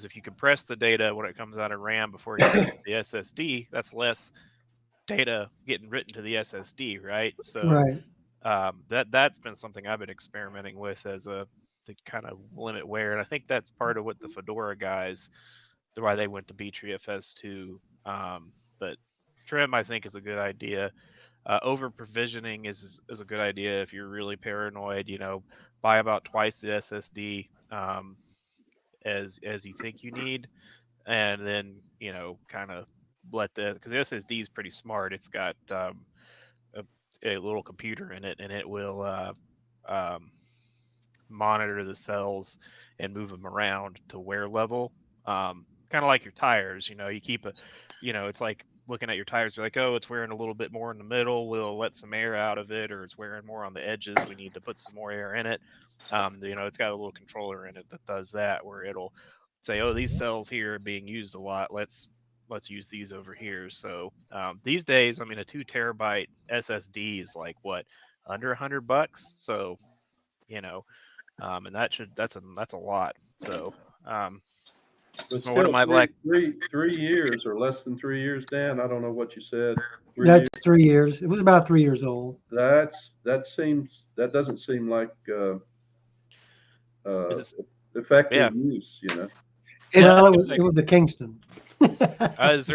if you compress the data when it comes out of RAM before it gets to the SSD, that's less data getting written to the SSD, right? So Right. that's been something I've been experimenting with to kind of limit wear, and I think that's part of what the Fedora guys, why they went to B3FS too. But trim, I think, is a good idea. Over provisioning is a good idea if you're really paranoid. Buy about twice the SSD as you think you need, and then kind of because the SSD is pretty smart. It's got a little computer in it, and it will monitor the cells and move them around to wear level. Kind of like your tires, you keep it's like looking at your tires. You're like, oh, it's wearing a little bit more in the middle. We'll let some air out of it, or it's wearing more on the edges. We need to put some more air in it. It's got a little controller in it that does that, where it'll say, oh, these cells here are being used a lot. Let's use these over here. So these days, I mean, a 2 terabyte SSD is like what, under $100. So, and that's a lot. So, But one of still, my black. 3 years or less than 3 years, Dan. I don't know what you said. 3 That's years. 3 years. It was about 3 years old. That doesn't seem like Is it- effective Yeah. use. Well, it's it was a Kingston. Those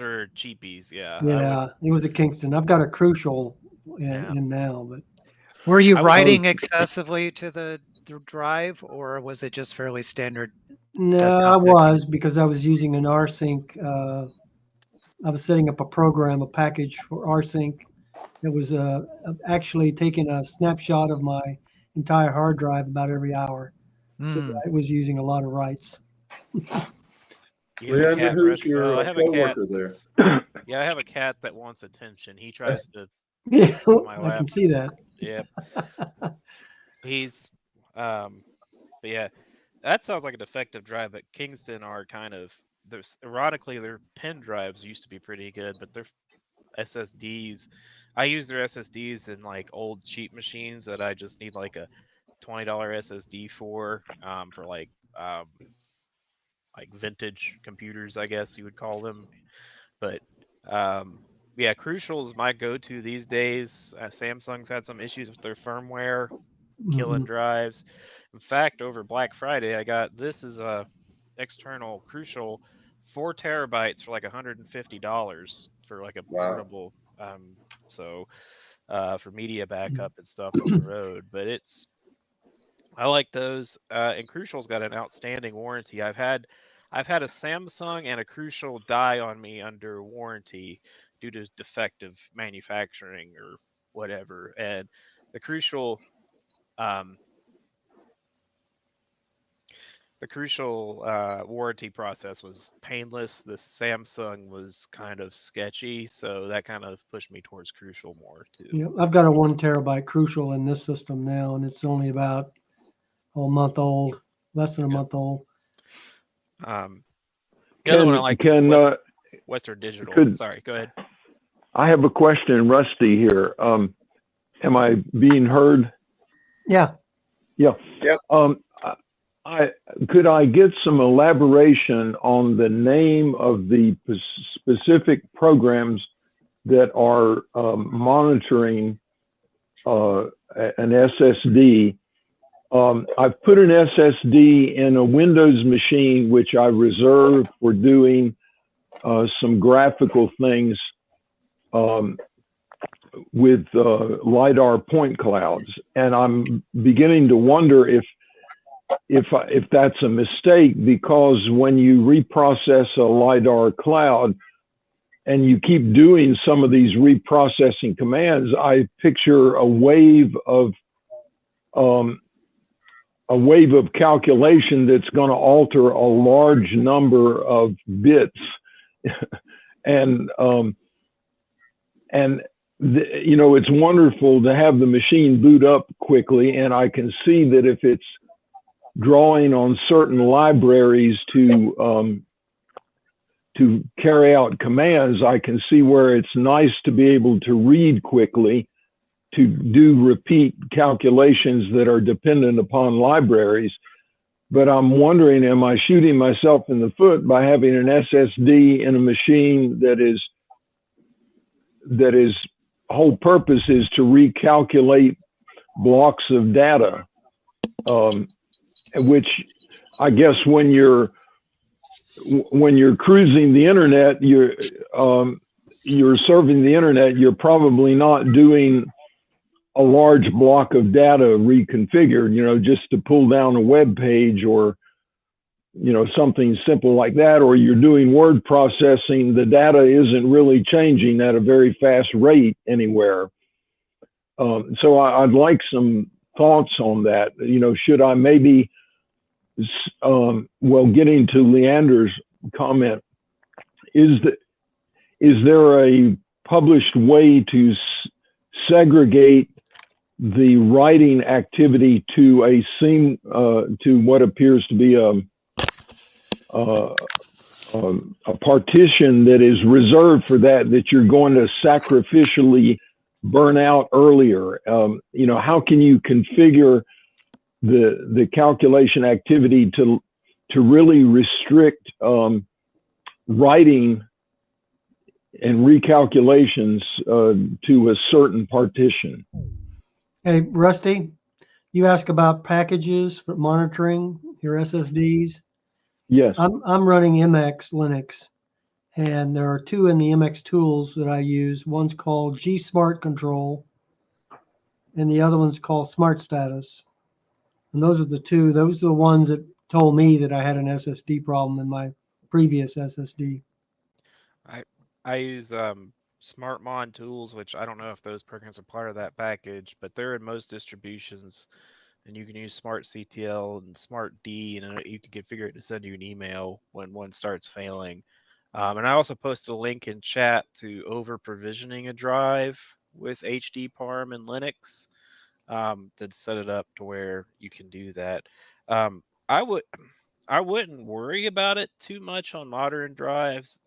are cheapies. Yeah. Yeah, it was a Kingston. I've got a Crucial in now, but Were you I was- writing excessively to the drive, or was it just fairly standard? no, Desktop I picking. was, because I was using an rsync. I was setting up a package for rsync that was actually taking a snapshot of my entire hard drive about every hour. So Hmm. I was using a lot of writes. You have a Leander, cat, who's Rush? your I have a cat. coworker there? Yeah, I have a cat that wants attention. He tries to. Yeah, on my I lap. can see that. Yep. He's, but yeah, that sounds like a defective drive. But Kingston are kind of, ironically, their pen drives used to be pretty good, but their SSDs, I use their SSDs in like old cheap machines that I just need like a $20 SSD for like vintage computers, I guess you would call them. But yeah, Crucial is my go-to these days. Samsung's had some issues with their firmware, killing drives. In fact, over Black Friday, I got this is a external Crucial 4 terabytes for like $150 for like a portable. So for media backup and stuff on the road. But I like those. And Crucial's got an outstanding warranty. I've had a Samsung and a Crucial die on me under warranty due to defective manufacturing or whatever. And the Crucial warranty process was painless. The Samsung was kind of sketchy, so that kind of pushed me towards Crucial more too. Yeah, I've got a 1 terabyte Crucial in this system now, and it's only about a month old, less than a month old. The other one I like is Western Digital. Sorry, go ahead. I have a question, Rusty here. Am I being heard? Yeah. Yeah. Yep. Could I get some elaboration on the name of the specific programs that are monitoring an SSD? I've put an SSD in a Windows machine, which I reserve for doing some graphical things with LiDAR point clouds. And I'm beginning to wonder if that's a mistake, because when you reprocess a LiDAR cloud and you keep doing some of these reprocessing commands, I picture a wave of calculation that's going to alter a large number of bits. It's wonderful to have the machine boot up quickly, and I can see that if it's drawing on certain libraries to carry out commands, I can see where it's nice to be able to read quickly, to do repeat calculations that are dependent upon libraries. But I'm wondering, am I shooting myself in the foot by having an SSD in a machine that is whole purpose is to recalculate blocks of data, which I guess when you're cruising the internet, you're surfing the internet, you're probably not doing a large block of data reconfigured, just to pull down a web page or, something simple like that, or you're doing word processing. The data isn't really changing at a very fast rate anywhere. So I'd like some thoughts on that. Should I maybe, getting to Leander's comment, is there a published way to segregate the writing activity to to what appears to be a partition that is reserved for that you're going to sacrificially burn out earlier? How can you configure the calculation activity to really restrict writing and recalculations to a certain partition? Hey, Rusty, you ask about packages for monitoring your SSDs. Yes. I'm running MX Linux, and there are two in the MX tools that I use. One's called G Smart Control, and the other one's called Smart Status. And those are the two. Those are the ones that told me that I had an SSD problem in my previous SSD. I use SmartMon tools, which I don't know if those programs are part of that package, but they're in most distributions, and you can use SmartCTL and SmartD, and you can configure it to send you an email when one starts failing. And I also posted a link in chat to over provisioning a drive with HD Parm and Linux to set it up to where you can do that. I wouldn't worry about it too much on modern drives.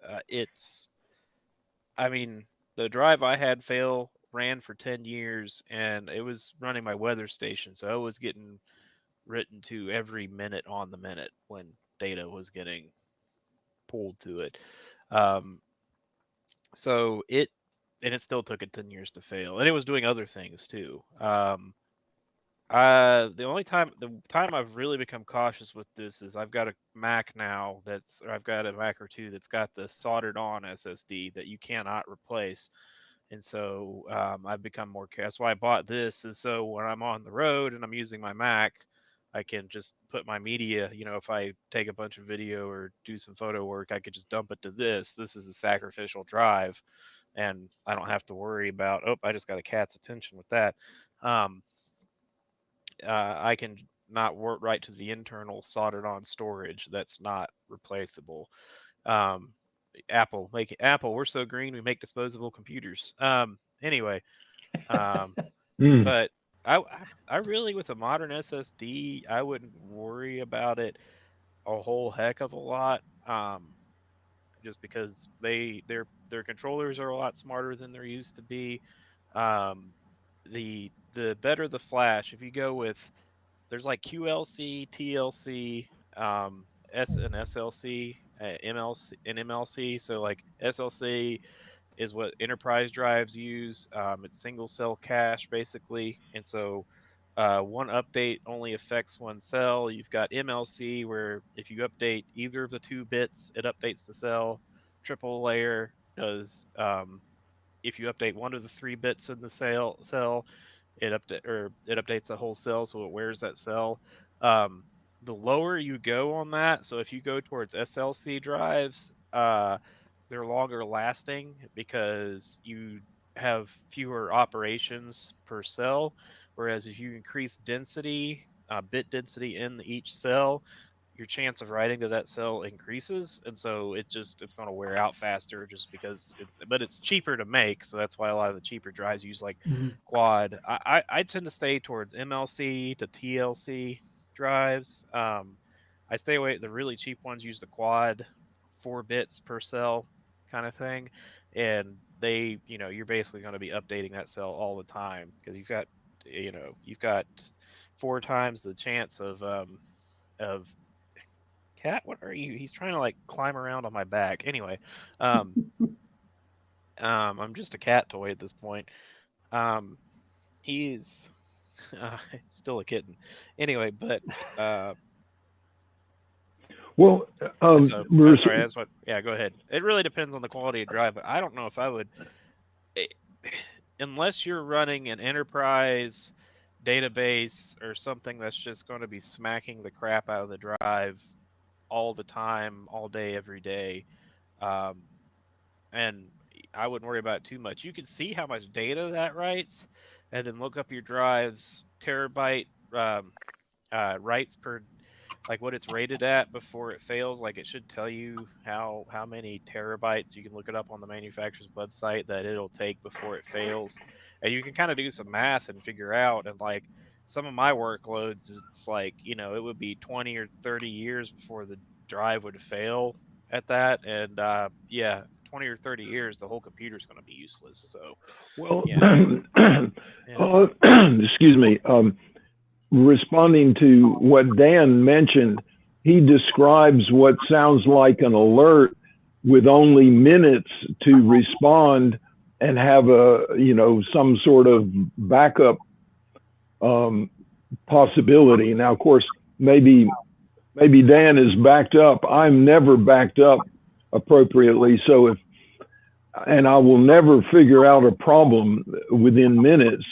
I mean, the drive I had fail ran for 10 years, and it was running my weather station, so I was getting written to every minute on the minute when data was getting pulled to it. So it still took it 10 years to fail, and it was doing other things too. The time I've really become cautious with this is I've got a Mac now I've got a Mac or two that's got the soldered on SSD that you cannot replace. And so I've become more careful. That's why I bought this, is so when I'm on the road and I'm using my Mac, I can just put my media, if I take a bunch of video or do some photo work, I could just dump it to this. This is a sacrificial drive, and I don't have to worry about, I just got a cat's attention with that. I can not work right to the internal soldered on storage that's not replaceable. Apple, we're so green, we make disposable computers. Anyway, but I really, with a modern SSD, I wouldn't worry about it a whole heck of a lot. Just because their controllers are a lot smarter than they used to be. The better the flash, if you go with, there's like QLC, TLC, and SLC, MLC, and MLC. So like SLC is what enterprise drives use. It's single cell cache basically, and so one update only affects one cell. You've got MLC, where if you update either of the 2 bits, it updates the cell. Triple layer does, if you update one of the 3 bits in the cell, it updates the whole cell, so it wears that cell. The lower you go on that, so if you go towards SLC drives, they're longer lasting because you have fewer operations per cell. Whereas if you increase density, bit density in each cell, your chance of writing to that cell increases, and so it's going to wear out faster, just because but it's cheaper to make, so that's why a lot of the cheaper drives use like quad. I tend to stay towards MLC to TLC drives. I stay away, the really cheap ones use the quad, 4 bits per cell kind of thing, and you're basically going to be updating that cell all the time, because you've got 4 times the chance of Cat, what are you? He's trying to like climb around on my back. Anyway, I'm just a cat toy at this point. He's still a kitten. Anyway, but well, sorry. That's what. Yeah, go ahead. It really depends on the quality of drive, but I don't know if I would, unless you're running an enterprise database or something that's just going to be smacking the crap out of the drive all the time, all day, every day. And I wouldn't worry about it too much. You can see how much data that writes, and then look up your drive's terabyte writes per, like what it's rated at before it fails. Like it should tell you how many terabytes. You can look it up on the manufacturer's website that it'll take before it fails, and you can kind of do some math and figure out. And like some of my workloads, it's like, it would be 20 or 30 years before the drive would fail at that. And yeah, 20 or 30 years, the whole computer's going to be useless. So, Well, yeah. excuse me. Responding to what Dan mentioned, he describes what sounds like an alert with only minutes to respond and have some sort of backup possibility. Now, of course, maybe Dan is backed up. I'm never backed up appropriately. So and I will never figure out a problem within minutes.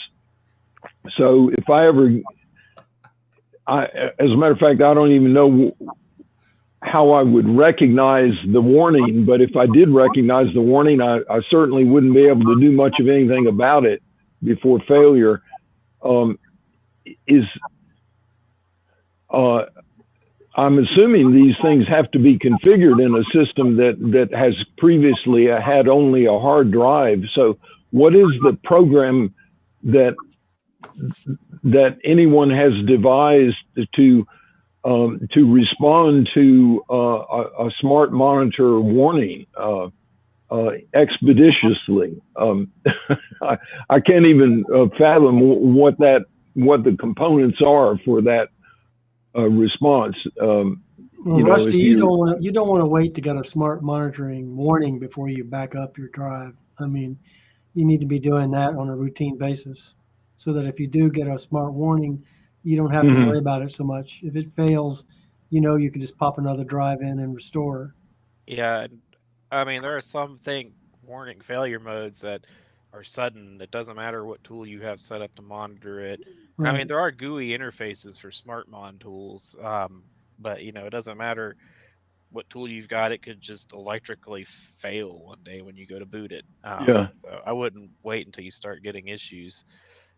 So if I ever, as a matter of fact, I don't even know how I would recognize the warning, but if I did recognize the warning, I certainly wouldn't be able to do much of anything about it before failure. I'm assuming these things have to be configured in a system that has previously had only a hard drive. So what is the program that anyone has devised to respond to a smart monitor warning expeditiously? I can't even fathom what the components are for that response. Well, Rusty, you don't want to wait to get a smart monitoring warning before you back up your drive. I mean, you need to be doing that on a routine basis, so that if you do get a smart warning, you don't have to worry about it so much. If it fails, you can just pop another drive in and restore. Yeah, I mean, there are some warning failure modes that are sudden. It doesn't matter what tool you have set up to monitor it. Right. I mean, there are GUI interfaces for SmartMon tools, but it doesn't matter what tool you've got. It could just electrically fail one day when you go to boot it. Yeah. So I wouldn't wait until you start getting issues.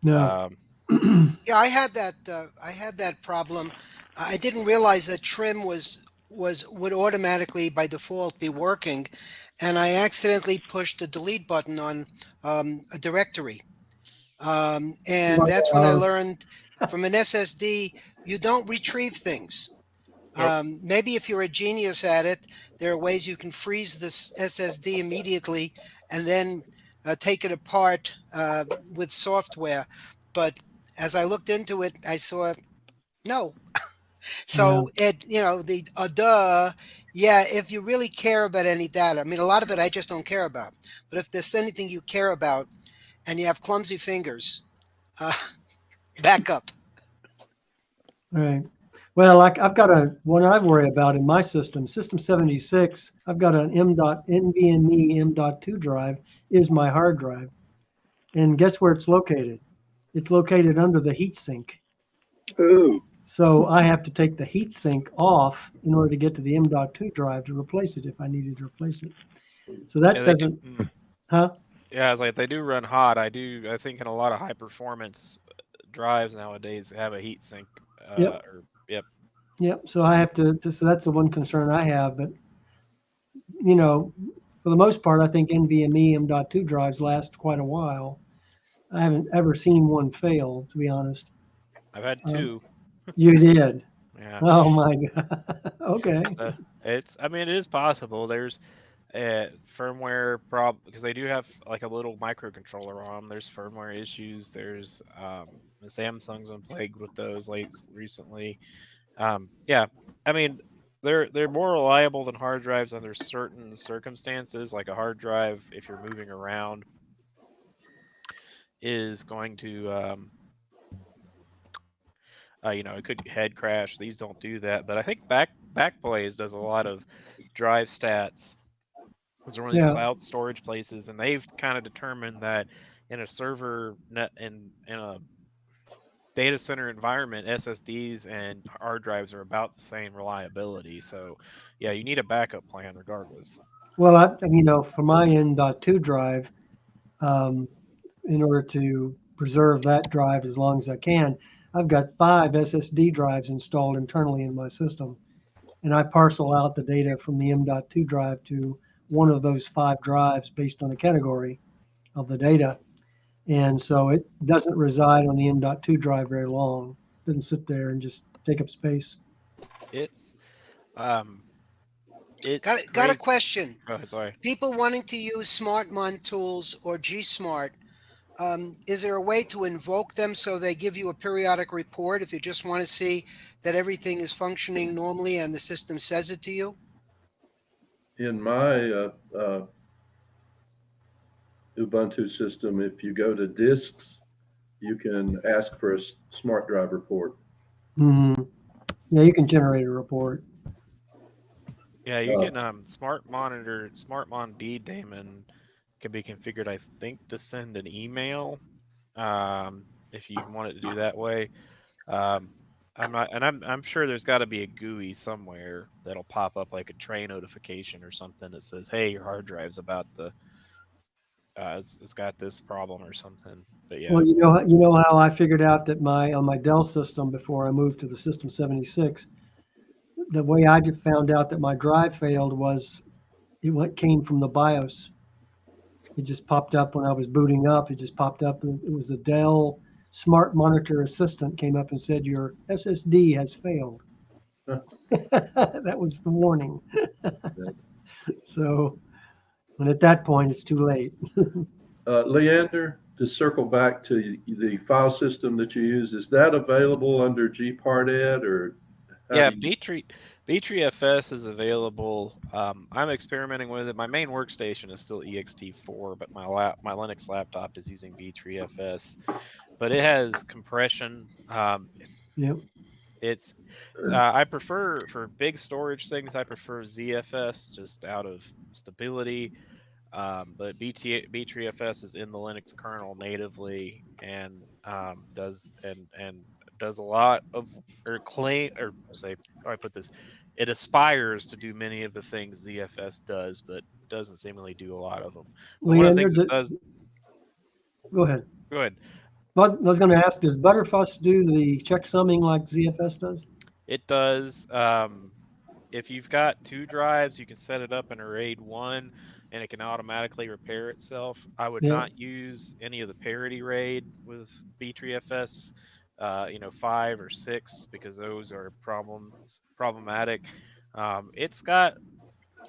No. Yeah, I had that problem. I didn't realize that trim would automatically by default be working, and I accidentally pushed the delete button on a directory. And that's when I learned from an SSD, you don't retrieve things. Maybe if you're a genius at it, there are ways you can freeze this SSD immediately and then take it apart with software. But as I looked into it, I saw no. So if you really care about any data, I mean, a lot of it I just don't care about. But if there's anything you care about and you have clumsy fingers, back up. Right. Well, I've got one I worry about in my system 76. I've got an NVMe M.2 drive is my hard drive. And guess where it's located? It's located under the heatsink. Ooh. So I have to take the heatsink off in order to get to the M.2 drive to replace it if I needed to replace it. So that doesn't, huh? Yeah, it's like they do run hot. I think in a lot of high performance drives nowadays have a heatsink. Yep. Yep. So I have to. So that's the one concern I have. But for the most part, I think NVMe M.2 drives last quite a while. I haven't ever seen one fail, to be honest. I've had two. You did. Yeah. Oh my God. Okay. It is possible. There's firmware problem because they do have like a little microcontroller on them. There's firmware issues. There's the Samsung's been plagued with those recently. Yeah, I mean they're more reliable than hard drives under certain circumstances. Like a hard drive, if you're moving around, is going to it could head crash. These don't do that, but I think Backblaze does a lot of drive stats. Those are one of these cloud storage places, and they've kind of determined that in a server net in a data center environment, SSDs and hard drives are about the same reliability. So, yeah, you need a backup plan regardless. Well, for my M.2 drive, in order to preserve that drive as long as I can, I've got 5 SSD drives installed internally in my system, and I parcel out the data from the M.2 drive to one of those 5 drives based on the category of the data. And so it doesn't reside on the M.2 drive very long. It doesn't sit there and just take up space. It's It's Got a crazy. question. Oh, sorry. People wanting to use SmartMon tools or GSmart, is there a way to invoke them so they give you a periodic report if you just want to see that everything is functioning normally and the system says it to you? In my Ubuntu system, if you go to disks, you can ask for a smart drive report. Mhm. Yeah, you can generate a report. Yeah, you can smart SmartMon daemon can be configured, I think, to send an email. If you want it to do that way. I'm sure there's got to be a GUI somewhere that'll pop up like a tray notification or something that says, "Hey, your hard drive's about to it's got this problem or something." But yeah, Well, you know how I figured out that on my Dell system before I moved to the System 76, the way I found out that my drive failed was came from the BIOS. It just popped up when I was booting up. It just popped up. It was the Dell Smart Monitor Assistant came up and said your SSD has failed. That was the warning. So, and at that point, it's too late. Leander, to circle back to the file system that you use, is that available under GPartEd or? yeah, B3FS is available. I'm experimenting with it. My main workstation is still ext4, but my Linux laptop is using B3FS. But it has compression. Yep. It's I prefer, for big storage things, I prefer ZFS just out of stability. But B3FS is in the Linux kernel natively and does a lot of, or say, how do I put this? It aspires to do many of the things ZFS does, but doesn't seemingly do a lot of them. But one of the Leander, things it does. go ahead. Go ahead. I was going to ask, does Butterfuss do the checksumming like ZFS does? It does. If you've got 2 drives, you can set it up in a RAID 1 and it can automatically repair itself. I would not use any of the parity RAID with B3FS, 5 or 6, because those are problematic.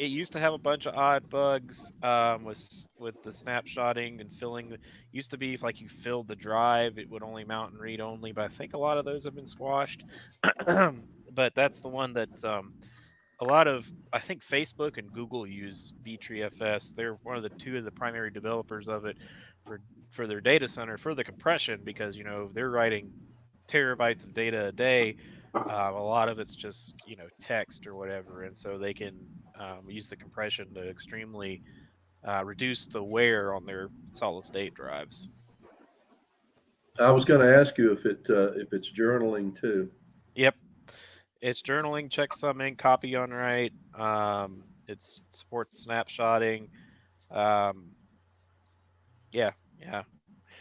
It used to have a bunch of odd bugs with the snapshotting and filling. Used to be if like you filled the drive, it would only mount and read only, but I think a lot of those have been squashed. But that's the one that I think Facebook and Google use B3FS. They're one of the 2 of the primary developers of it for their data center for the compression, because they're writing terabytes of data a day. A lot of it's just text or whatever, and so they can use the compression to extremely reduce the wear on their solid state drives. I was going to ask you if it's journaling too. Yep. It's journaling, checksumming, copy on write. It supports snapshotting. Yeah. Yeah,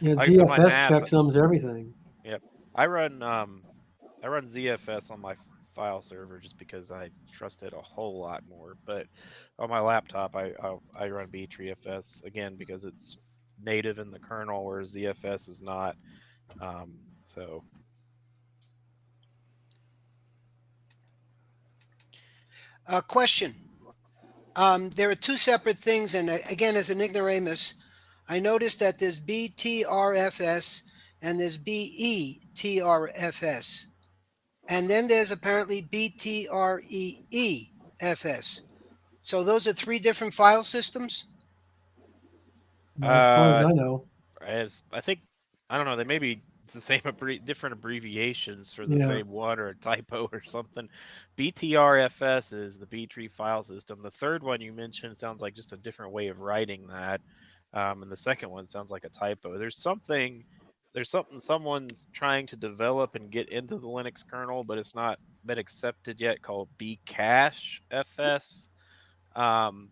Like I said, my ZFS NAS. checksums everything. Yep. I run ZFS on my file server just because I trust it a whole lot more. But on my laptop, I run B3FS again because it's native in the kernel, whereas ZFS is not. So. Question. There are 2 separate things, and again, as an ignoramus, I noticed that there's BTRFS and there's BETRFS. And then there's apparently BTREEFS. So those are 3 different file systems? As far as I know. I think, I don't know, they may be the same different abbreviations for the same one, or a typo or something. BTRFS is the B-tree file system. The third one you mentioned sounds like just a different way of writing that. And the second one sounds like a typo. There's something someone's trying to develop and get into the Linux kernel, but it's not been accepted yet, called Bcache-FS. And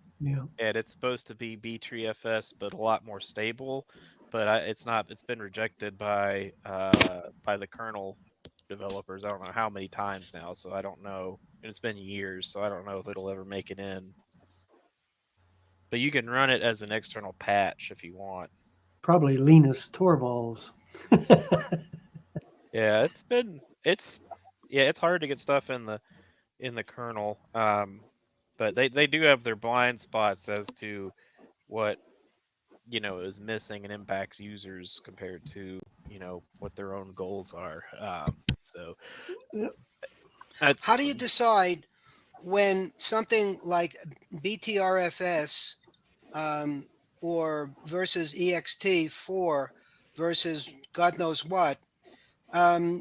it's supposed to be B3FS, but a lot more stable. But it's not. It's been rejected by the kernel developers. I don't know how many times now, so I don't know. And it's been years, so I don't know if it'll ever make it in. But you can run it as an external patch if you want. Probably Linus Torvalds. Yeah, it's hard to get stuff in the kernel. but they do have their blind spots as to what is missing and impacts users compared to what their own goals are. So that's How do you decide when something like BTRFS um, or versus EXT4 versus God knows what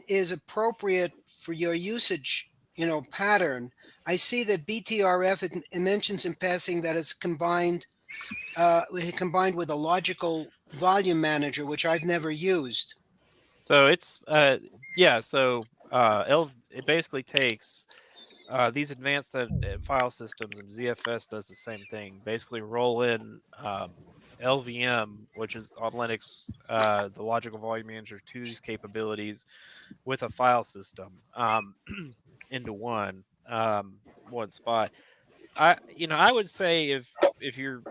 is appropriate for your usage, pattern? I see that BTRF it mentions in passing that it's combined with a logical volume manager, which I've never used. so it's yeah. So it basically takes these advanced file systems, and ZFS does the same thing. Basically, roll in LVM, which is on Linux, the Logical Volume Manager 2's capabilities with a file system into one spot. I would say if you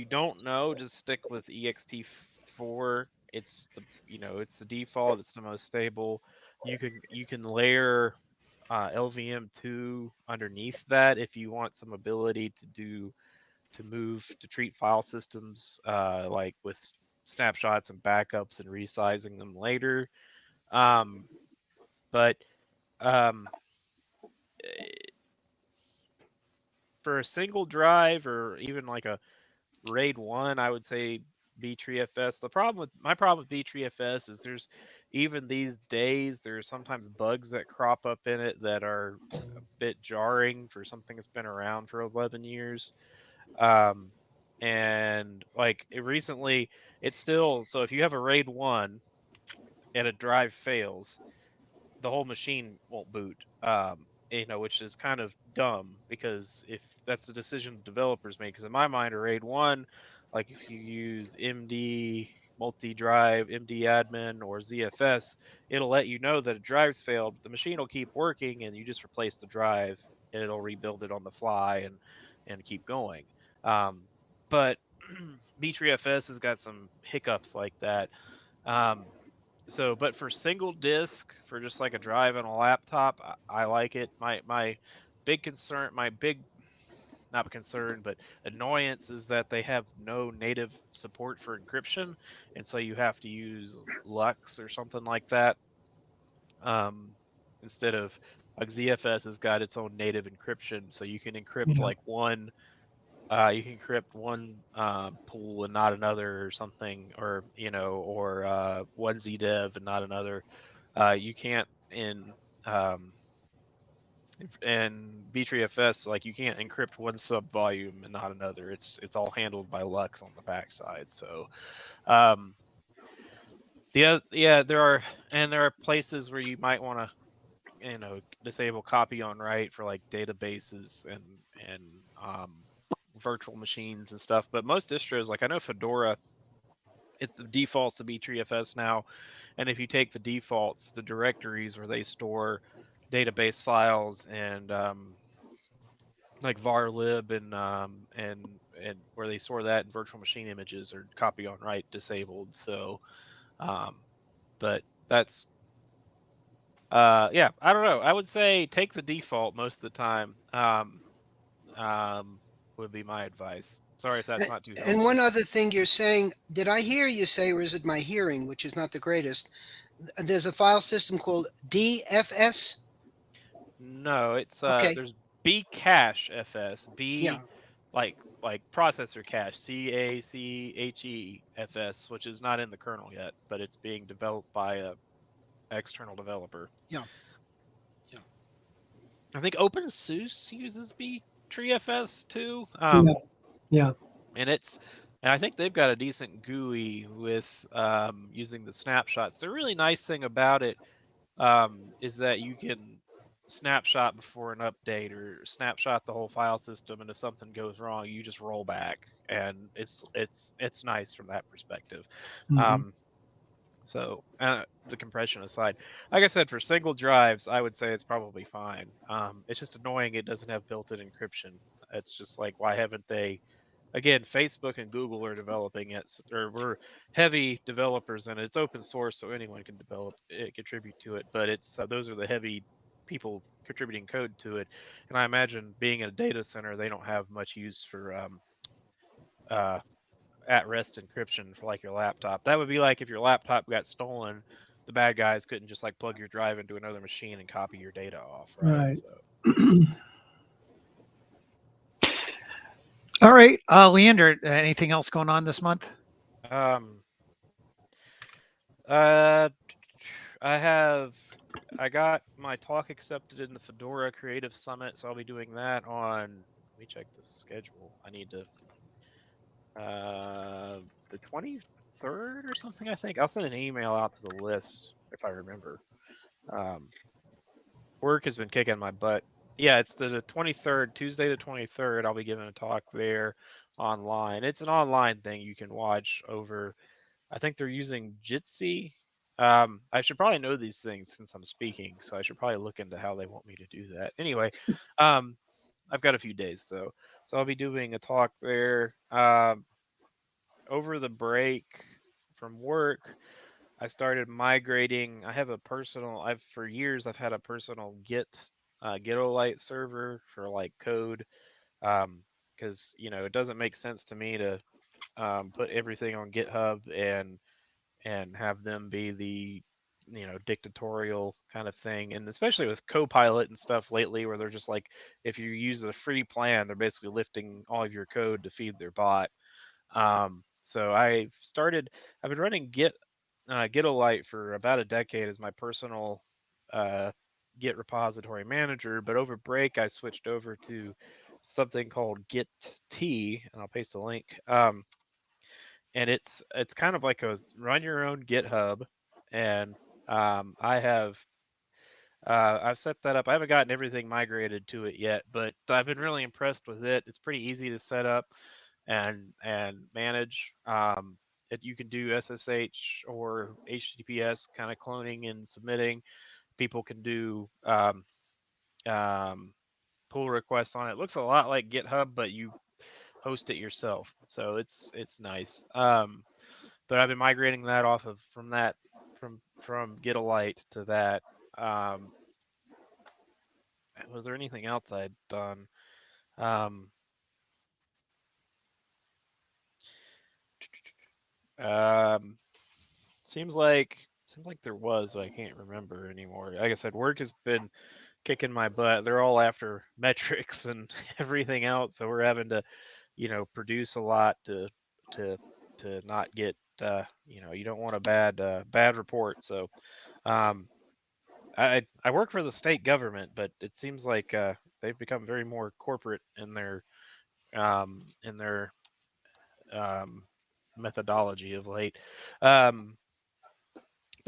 don't know, just stick with ext4. It's it's the default. It's the most stable. You can layer LVM2 underneath that if you want some ability to treat file systems like with snapshots and backups and resizing them later. But for a single drive or even like a RAID 1, I would say BTreeFS. My problem with BTreeFS is there's even these days there's sometimes bugs that crop up in it that are a bit jarring for something that's been around for 11 years. And like recently, it's still so if you have a RAID 1 and a drive fails, the whole machine won't boot. Which is kind of dumb because if that's the decision developers make. Because in my mind, a RAID 1, like if you use MD multi-drive, MD admin, or ZFS, it'll let you know that a drive's failed. But the machine will keep working, and you just replace the drive, and it'll rebuild it on the fly and keep going. But BTreeFS has got some hiccups like that. But for single disk, for just like a drive on a laptop, I like it. My big concern, my big not concern, but annoyance is that they have no native support for encryption, and so you have to use Lux or something like that. Instead of like ZFS has got its own native encryption, so you can encrypt Yeah. like one you can encrypt one pool and not another or something, or one ZDev and not another. You can't in BTreeFS, like you can't encrypt one sub volume and not another. It's all handled by Lux on the backside. So there are places where you might want to disable copy on write for like databases and virtual machines and stuff. But most distros, like I know Fedora, the defaults to BTreeFS now, and if you take the defaults, the directories where they store database files and like varlib and where they store that in virtual machine images are copy on write disabled. So but that's yeah, I don't know. I would say take the default most of the time. Would be my advice. Sorry if that's not too helpful. And one other thing you're saying, did I hear you say, or is it my hearing, which is not the greatest? There's a file system called DFS. No, it's Okay. there's Bcache FS. Yeah. Like processor cache, CACHEFS, which is not in the kernel yet, but it's being developed by a external developer. Yeah. I think OpenSUSE uses BTreeFS too. Yeah. And I think they've got a decent GUI with using the snapshots. The really nice thing about it is that you can snapshot before an update or snapshot the whole file system, and if something goes wrong, you just roll back, and it's nice from that perspective. Mhm. So the compression aside, like I said, for single drives, I would say it's probably fine. It's just annoying it doesn't have built-in encryption. It's just like, why haven't they? Again, Facebook and Google are developing it, or we're heavy developers, and it's open source, so anyone can develop it, contribute to it. But it's those are the heavy people contributing code to it. And I imagine being in a data center, they don't have much use for at-rest encryption for like your laptop. That would be like if your laptop got stolen, the bad guys couldn't just like plug your drive into another machine and copy your data off, right? Right. So. All right, Leander, anything else going on this month? I got my talk accepted in the Fedora Creative Summit, so I'll be doing that on. Let me check the schedule. I need to. The 23rd or something, I think. I'll send an email out to the list if I remember. Work has been kicking my butt. Yeah, it's the 23rd, Tuesday the 23rd. I'll be giving a talk there online. It's an online thing you can watch over. I think they're using Jitsi. I should probably know these things since I'm speaking, so I should probably look into how they want me to do that. Anyway, I've got a few days though, so I'll be doing a talk there. Over the break from work, I started migrating. I have a personal. For years I've had a personal Gitolite server for like code, because it doesn't make sense to me to put everything on GitHub and have them be the dictatorial kind of thing. And especially with Copilot and stuff lately, where they're just like, if you use the free plan, they're basically lifting all of your code to feed their bot. So I've been running Gitolite for about a decade as my personal Git repository manager, but over break I switched over to something called Git T, and I'll paste the link. And it's kind of like a run your own GitHub, and I've set that up. I haven't gotten everything migrated to it yet, but I've been really impressed with it. It's pretty easy to set up and manage. You can do SSH or HTTPS kind of cloning and submitting. People can do pull requests on it. It looks a lot like GitHub, but you host it yourself, so it's nice. But I've been migrating that from Gitolite to that. Was there anything else I'd done? Seems like there was, but I can't remember anymore. Like I said, work has been kicking my butt. They're all after metrics and everything else, so we're having to, produce a lot to not get, you don't want a bad report. So, I work for the state government, but it seems like they've become very more corporate in their in their methodology of late. But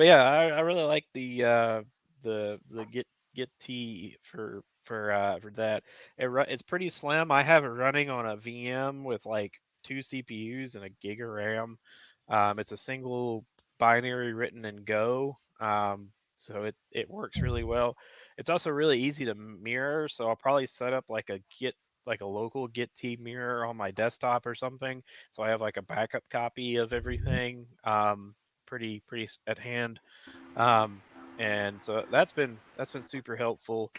yeah, I really like the Git T for that. It's pretty slim. I have it running on a VM with like 2 CPUs and a gig of RAM. It's a single binary written in Go, so it works really well. It's also really easy to mirror, so I'll probably set up like a local Git T mirror on my desktop or something, so I have like a backup copy of everything. Pretty at hand. And so that's been super helpful.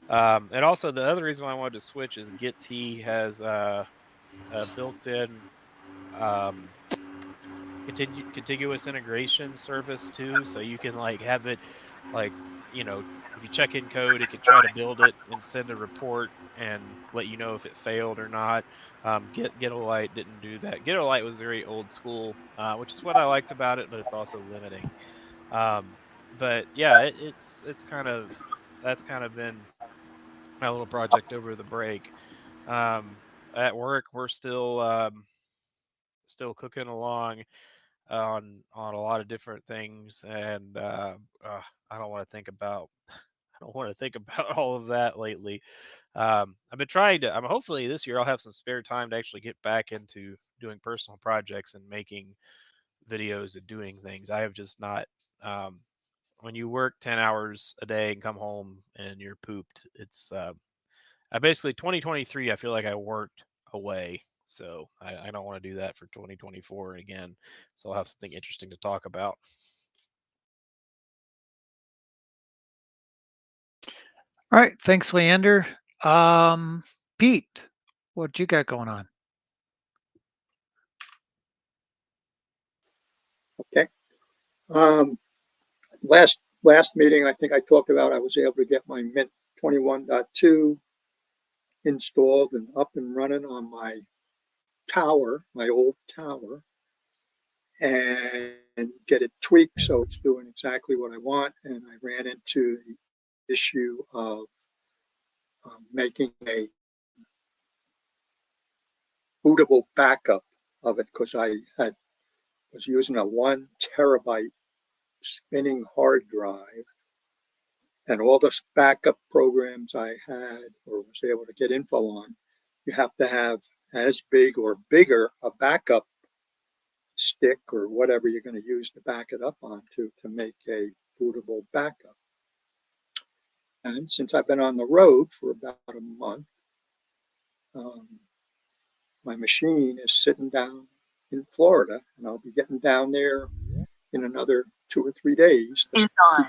And also the other reason why I wanted to switch is Git T has a built-in contiguous integration service too, so you can like have it like if you check in code, it can try to build it and send a report and let you know if it failed or not. Gitolite didn't do that. Gitolite was very old school, which is what I liked about it, but it's also limiting. But yeah, it's kind of that's kind of been my little project over the break. At work, we're still cooking along on a lot of different things, and I don't want to think about all of that lately. I've been trying to. I'm hopefully this year I'll have some spare time to actually get back into doing personal projects and making videos and doing things. I have just not. When you work 10 hours a day and come home and you're pooped, it's I basically 2023. I feel like I worked away, so I don't want to do that for 2024 again. So I'll have something interesting to talk about. All right. Thanks, Leander. Pete, what you got going on? Okay. Last meeting, I think I talked about I was able to get my Mint 21.2 installed and up and running on my tower, my old tower, and get it tweaked so it's doing exactly what I want. And I ran into the issue of making a bootable backup of it because I was using a 1 terabyte spinning hard drive, and all the backup programs I had or was able to get info on, you have to have as big or bigger a backup stick or whatever you're going to use to back it up onto to make a bootable backup. And since I've been on the road for about a month, my machine is sitting down in Florida, and I'll be getting down there in another 2 or 3 days. Is on.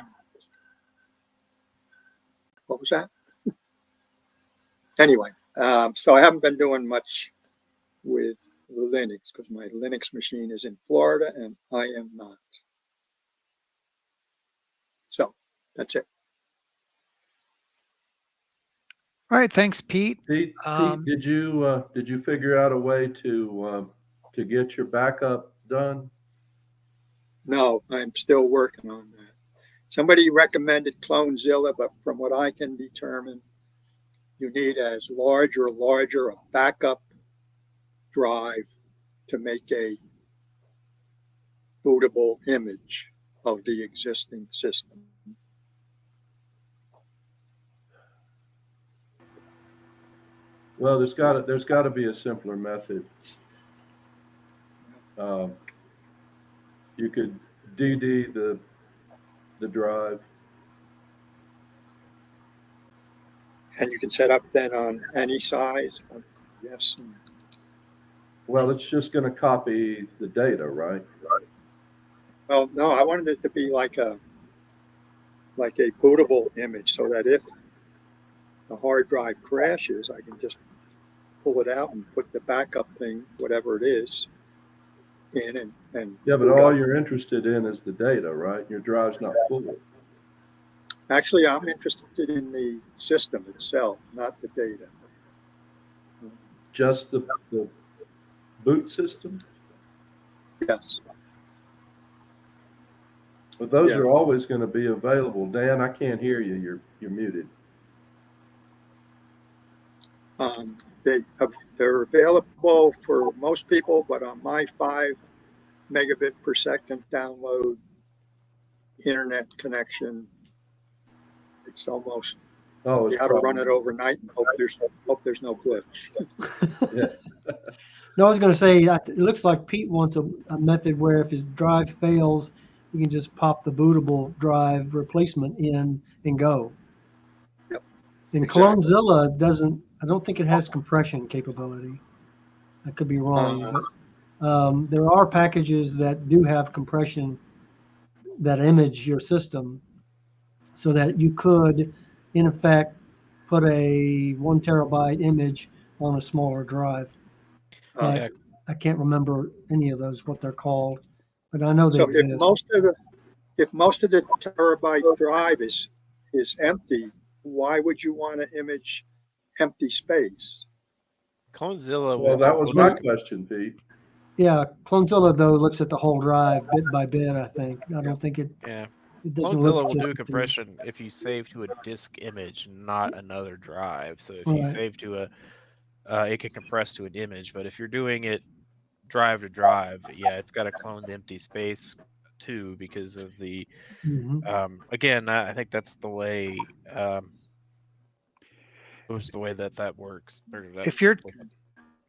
What was that? Anyway, so I haven't been doing much with Linux because my Linux machine is in Florida and I am not. So that's it. All right. Thanks, Pete. Pete, did you figure out a way to get your backup done? No, I'm still working on that. Somebody recommended Clonezilla, but from what I can determine, you need as larger a backup drive to make a bootable image of the existing system. Well, there's got to be a simpler method. You could DD the drive. And you can set up then on any size. Yes. Well, it's just going to copy the data, right? Well, no, I wanted it to be like a bootable image so that if the hard drive crashes, I can just pull it out and put the backup thing, whatever it is, in and yeah, but all you're interested in is the data, right? Your drive's not full. Actually, I'm interested in the system itself, not the data. Just the boot system? Yes. But those are always going to be available. Dan, I can't hear you. You're muted. They're available for most people, but on my 5 megabit per second download internet connection, it's almost you got to run it overnight and hope there's no glitch. Yeah. No, I was going to say it looks like Pete wants a method where if his drive fails, you can just pop the bootable drive replacement in and go. Yep. And Exactly. Clonezilla doesn't. I don't think it has compression capability. I could be wrong. But, there are packages that do have compression that image your system, so that you could, in effect, put a 1 terabyte image on a smaller drive. I can't remember any of those, what they're called, but I know they exist. If most of the terabyte drive is empty, why would you want to image empty space? Clonezilla. Well, that was my question, Pete. Yeah, Clonezilla though looks at the whole drive bit by bit. I think. I don't think it. Yeah. It doesn't Clonezilla look will just do compression if you save to a disk image, not another drive. So if Right. you save to it can compress to an image. But if you're doing it drive to drive, yeah, it's got a cloned empty space too because of the. Again, I think that's the way. Was the way that works. If you're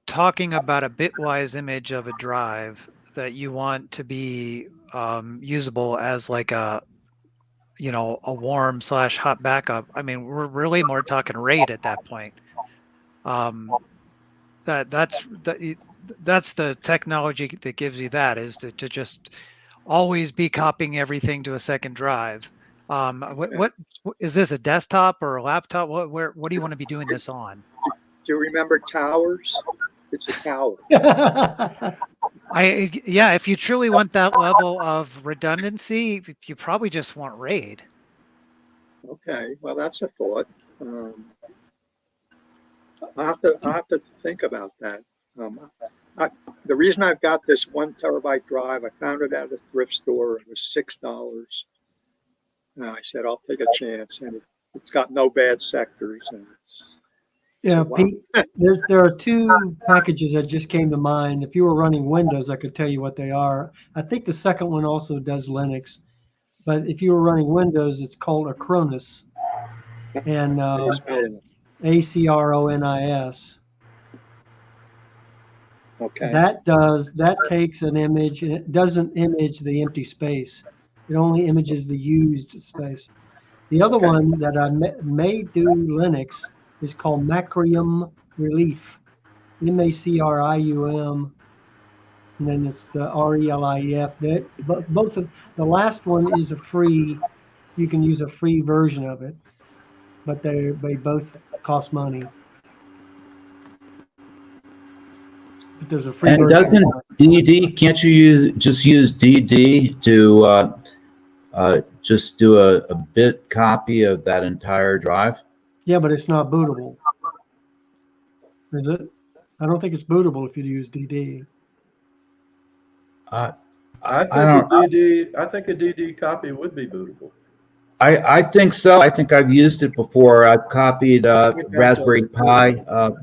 talking about a bitwise image of a drive that you want to be usable as like a warm/hot backup, I mean, we're really more talking RAID at that point. That's the technology that gives you that, is to just always be copying everything to a second drive. What is this, a desktop or a laptop? What do you want to be doing this on? Do you remember towers? It's a tower. Yeah, if you truly want that level of redundancy, you probably just want RAID. Okay, well, that's a thought. I'll have to think about that. The reason I've got this 1 terabyte drive, I found it at a thrift store. It was $6. I said, I'll take a chance, and it's got no bad sectors, and it's Yeah, so, wow. Pete, there are two packages that just came to mind. If you were running Windows, I could tell you what they are. I think the second one also does Linux, but if you were running Windows, it's called Acronis, and Acronis. Okay. That takes an image, and it doesn't image the empty space. It only images the used space. The other one that I may do Linux is called Macrium Relief, Macrium, and then it's RELIEF. Both of the last one is a free. You can use a free version of it, but they both cost money. But there's a free And version. doesn't can't you use DD to just do a bit copy of that entire drive? Yeah, but it's not bootable. Is it? I don't think it's bootable if you use DD. I think a DD copy would be bootable. I think so. I think I've used it before. I've copied Raspberry Pi,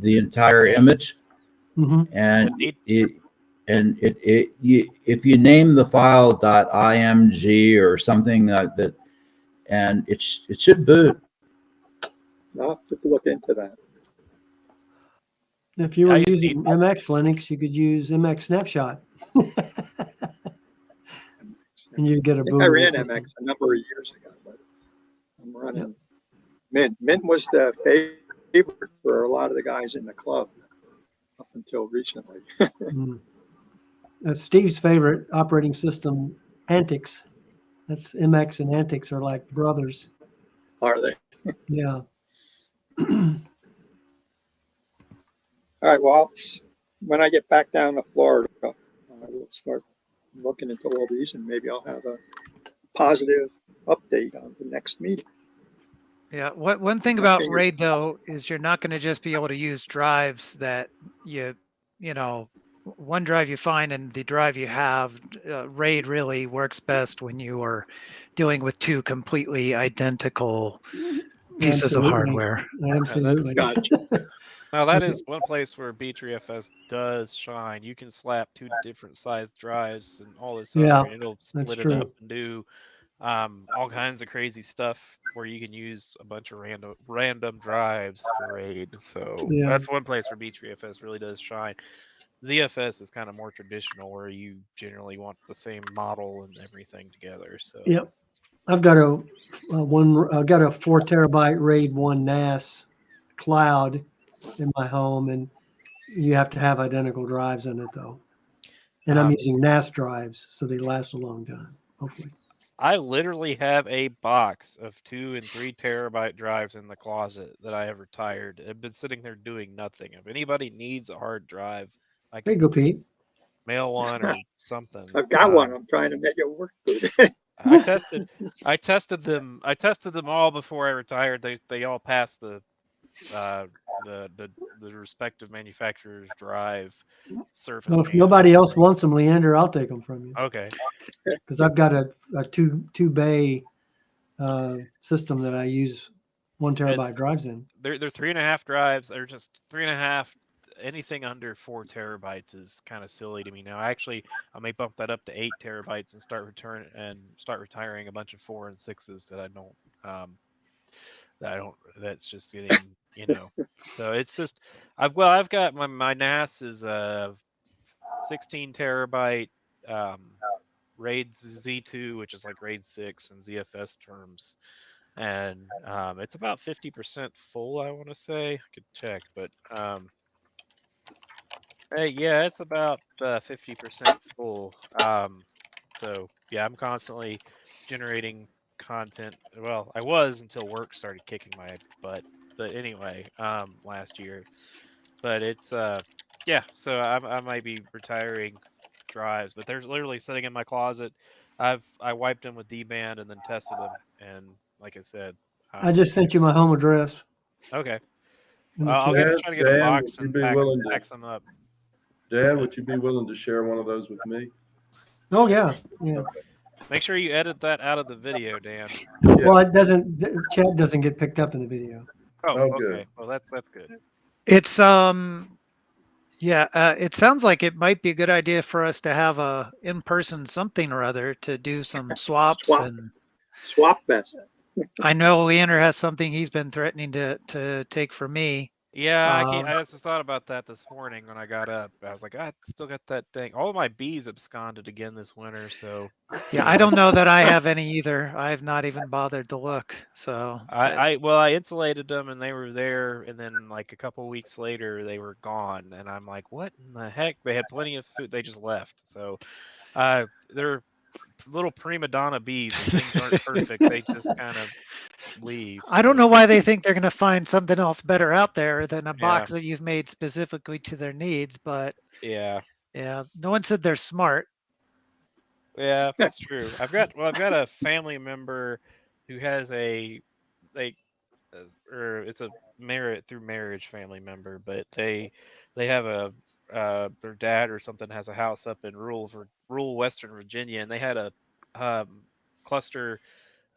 the entire image, and if you name the file .img or something that, and it should boot. I'll have to look into that. If you were using MX Linux, you could use MX Snapshot, and you get a bootable I ran system. MX a number of years ago, but I'm running Mint. Mint was the favorite for a lot of the guys in the club up until recently. That's Steve's favorite operating system, Antix. That's MX and Antix are like brothers. Are they? Yeah. All right. Well, when I get back down to Florida, I will start looking into all these, and maybe I'll have a positive update on the next meeting. Yeah. One thing about RAID though is you're not going to just be able to use drives that you know, one drive you find and the drive you have. RAID really works best when you are dealing with two completely identical pieces of hardware. Absolutely. Gotcha. Now that is one place where B3FS does shine. You can slap two different sized drives and all this Yeah, and it'll split it up and do all kinds of crazy stuff where you can use a bunch of random drives for RAID. So that's one place where B3FS really does shine. ZFS is kind of more traditional where you generally want the same model and everything together. So yep, I've got a 4 terabyte RAID 1 NAS cloud in my home, and you have to have identical drives in it though. And I'm using NAS drives, so they last a long time, hopefully. I literally have a box of 2 and 3 terabyte drives in the closet that I have retired. I've been sitting there doing nothing. If anybody needs a hard drive, I There can you go, Pete. mail one or something. I've got one. I'm trying to make it work. I tested them all before I retired. They all passed the respective manufacturer's drive surface. Well, if nobody else wants them, Leander, I'll take them from you. Okay. Because I've got a two bay system that I use 1 terabyte drives in. They're 3.5 drives. They're just 3.5. Anything under 4 terabytes is kind of silly to me now. Actually, I may bump that up to 8 terabytes and start retiring a bunch of 4 and 6s that I don't. That's just getting, So it's just I've got my NAS is a 16 terabyte RAID Z2, which is like RAID 6 and ZFS terms, and it's about 50% full. I want to say I could check, but yeah, it's about 50% full. So yeah, I'm constantly generating content. Well, I was until work started kicking my butt. But anyway, last year. But it's yeah. So I might be retiring drives, but they're literally sitting in my closet. I wiped them with D-band and then tested them, and like I said, I just sent you my home address okay. in the I'll chat. try to get a Dan, box would you and be willing pack to, some up. Dan, would you be willing to share one of those with me? Oh yeah, yeah. Okay. Make sure you edit that out of the video, Dan. Yeah. Well, it doesn't. The chat doesn't get picked up in the video. Oh, Oh, okay. good. Well, that's good. It's yeah, it sounds like it might be a good idea for us to have a in-person something or other to do some swaps. Swap. And Swap fest. I know Leander has something he's been threatening to take for me. Yeah, I just thought about that this morning when I got up. I was like, I still got that thing. All of my bees absconded again this winter, so Yeah, I don't know that I have any either. I have not even bothered to look. So I insulated them and they were there, and then like a couple weeks later they were gone, and I'm like, what in the heck? They had plenty of food, they just left. So they're little prima donna bees. When things aren't perfect, they just kind of leave. I don't So, know why they think they're going to find something else better out there than a yeah, box that you've made specifically to their needs. But yeah, yeah, no one said they're smart. yeah, that's true. I've got a family member who has a like or it's a merit through marriage family member, but they have a their dad or something has a house up in rural Western Virginia, and they had a cluster